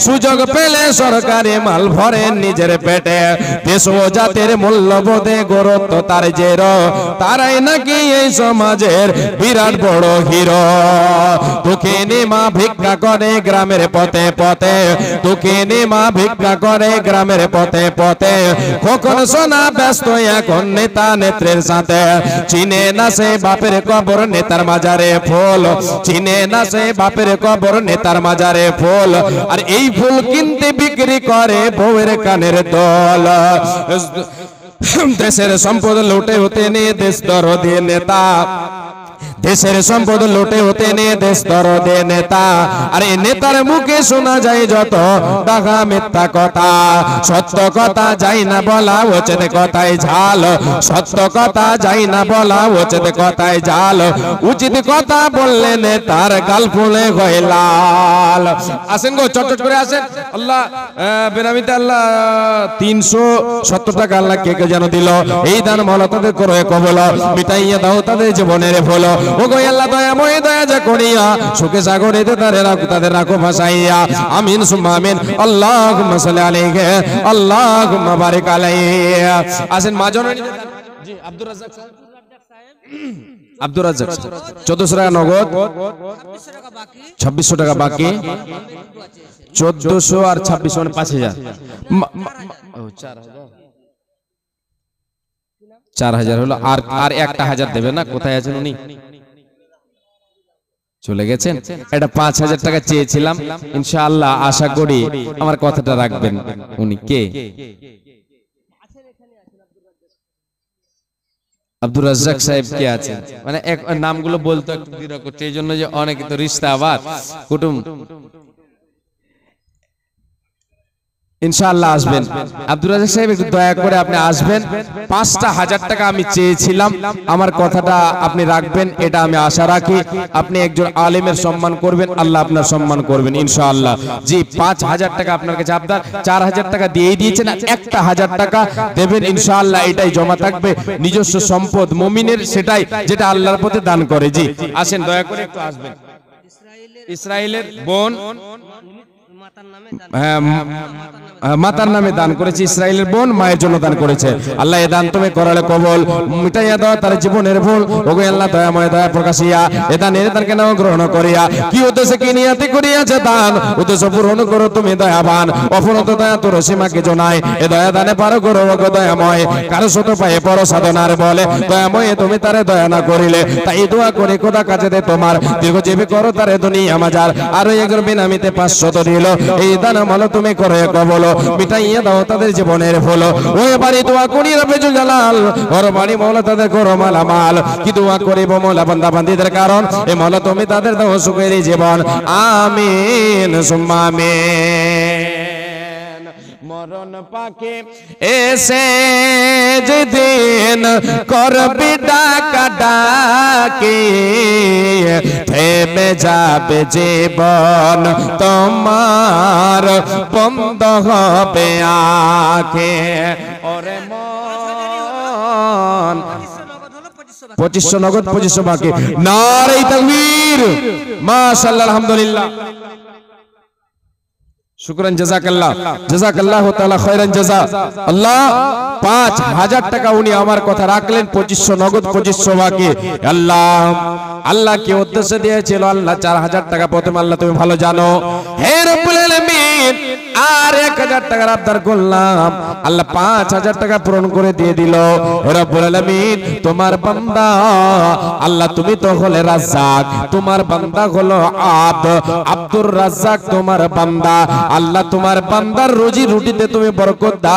সুযোগ পেলে সরকারি মাল ভরে নিজের পেটে, দেশ ও জাতির মূল্যবোধে গুরুত্ব তার জের, তারাই নাকি এই সমাজের বিরাট বড় হিরো। দুঃখিনী মা ভিক্ষা করে গ্রামের পথে পথে, দুঃখিনী মা ভিক্ষা করে গ্রামের পথে পথে, কখন সোনা ব্যস্ত এখন নেতা নেত্রের সাথে, চিনে না সে বাপের কবর নেতার মাজারে ফুল, চিনে না সে বাপের কবর নেতার মাজারে ফুল, আর এই ফুল কিনতে বিক্রি করে বউয়ের কানের দোল। দেশের সম্পদ লুটে হতে নিয়ে দেশ দরদি নেতা, দেশের সম্পদ লুটে হতে নিয়ে দেশ দরদে নেতা, আর এই নেতার মুখে শোনা যায় যত ডাহা মিথ্যা কথা, সত্য কথা যাই না বলা উচিত কথায় ঝাল, সত্য কথা যাই না বলা উচিত কথায় ঝাল, উচিত কথা বললে নেতার গাল ফুলে হয় লাল। আসেন গো চটচট করে আসেন। আল্লাহ বেনামিতে আল্লাহ 370 টাকা আল্লাহ কে কে যেন দিল, এই দান মাওলা তাদের করে কবুল, মিটাইয়া দাও তাদের জীবনের ভুল। ওগো আল্লাহ দয়াময় দয়া যা করিয়া সুখে সাগরেতে তাদের রাখো ভাসাইয়া। আমিন সুম্মা আমিন। আল্লাহুম্মা সাল্লি আলাইহি আল্লাহুম্মা বারিক আলাইহি। আসেন মাজননী জি আব্দুর রাজ্জাক সাহেব, আব্দুর রাজ্জাক 1400 টাকা নগদ, 2600 টাকা বাকি, 1400 আর 2600 মানে 5000, 4000 হলো। আর একটা 1000 দেবে না? কোথায় আছেন উনি? চলে গেছেন। এটা 5000 টাকা চেয়েছিলাম, ইনশাআল্লাহ আশা করি আমার কথাটা রাখবেন। উনি কে? আব্দুর রাজ্জাক সাহেব কে আছেন? মানে এক নামগুলো বলতো একটু দ্বিধা করছে, এই জন্য যে অনেকে তো রিশতা আবার কুটুম ইনশাআল্লাহ আসবেন। আব্দুর রাজ্জাক সাহেব একটু দয়া করে আপনি আসবেন। ৫,০০০ টাকা আমি চেয়েছিলাম, আমার কথাটা আপনি রাখবেন, এটা আমি আশা রাখি। আপনি একজন আলেমের সম্মান করবেন, আল্লাহ আপনার সম্মান করবেন ইনশাআল্লাহ। জি ৫,০০০ টাকা আপনার কাছে আবদার, ৪,০০০ টাকা দিয়েই দিয়েছেন, ১,০০০ টাকা দেবেন ইনশাআল্লাহ। এটাই জমা থাকবে, নিজস্ব সম্পদ মুমিনের সেটাই যেটা আল্লাহর পথে দান করে। জি আসেন, দয়া করে একটু আসবেন। ইসরায়েলের বোন মাতার নামে দান করেছে, ইসরায়েলের বোন মায়ের জন্য দান করেছে। আল্লাহ এ দান তুমি করালে কবল, মিটাইয়া দাও তার জীবনের ভুল। ওগো আল্লাহ দয়াময় দয়া প্রকাশিয়া এ দানকে নাও গ্রহণ করিয়া, কি উদ্দেশ্যে কি নিয়াতে করিয়াছে দান, উদ্দেশ্য পূরণ করো তুমি দয়াবান। অপরন্ত দয়া তোর সীমাকে জনায়, এ দয়া দানে পারো করো ওগো দয়াময়। কারো শত পায়ে পর সাধনার বলে, দয়াময় তুমি তারে দয়া না করিলে। তাই দোয়া করে খোদা কাছে দে তোমার, দীর্ঘজীবী করো তারে দুনিয়া মাজার। আরো একজন বিনামিতে ৫০০ দিল, এই দান আমল তুমি করে কবল, মিটাইয়া দাও তাদের জীবনের ভুল। ওই বাড়ি দোয়া করি রবে জালাল, ওর বাড়ি মওলা তাদের করো মালামাল। কি দোয়া করিব মওলা বান্দা বান্দীদের, কারণ এ মওলা তুমি তাদের দাও সুখের জীবন। আমিন সুম্মা আমিন। মরণ পাকে এসে যেদিন করবি ডাকা ডাকি, থেমে যাবে জীবন তোমার, বন্ধ হবে আঁখে। ওরে মন ২৫০০ নগদ, ২৫০০ বাকি। নারে তাকবীর, মাশাআল্লাহ, আলহামদুলিল্লাহ, শুকরান, জাযাকাল্লাহ, জাযাকাল্লাহু তাআলা খায়রান জাযা। আল্লাহ ৫,০০০ টাকা উনি আমার কথা রাখলেন, ২৫০০ নগদ, ২৫০০ বাকি। আল্লাহ আল্লাহ কি উদ্দেশ্যে দিয়েছিল? আল্লাহ ৪,০০০ টাকা প্রথমে, আল্লাহ তুমি ভালো জানো। হে রব্বুল আলামিন, আর ১,০০০ টাকার আবদার করলাম, আল্লাহ ৫,০০০ টাকা পূরণ করে দিয়ে দিল। রব্বুল আলামিন তোমার বান্দা, আল্লাহ তুমি তো হলে রাজ্জাক, তোমার বান্দা হলো আব্দুর রাজ্জাক তোমার বান্দা। আল্লাহ তোমার বান্দার রুজি রুটিতে তুমি বরকত দাও।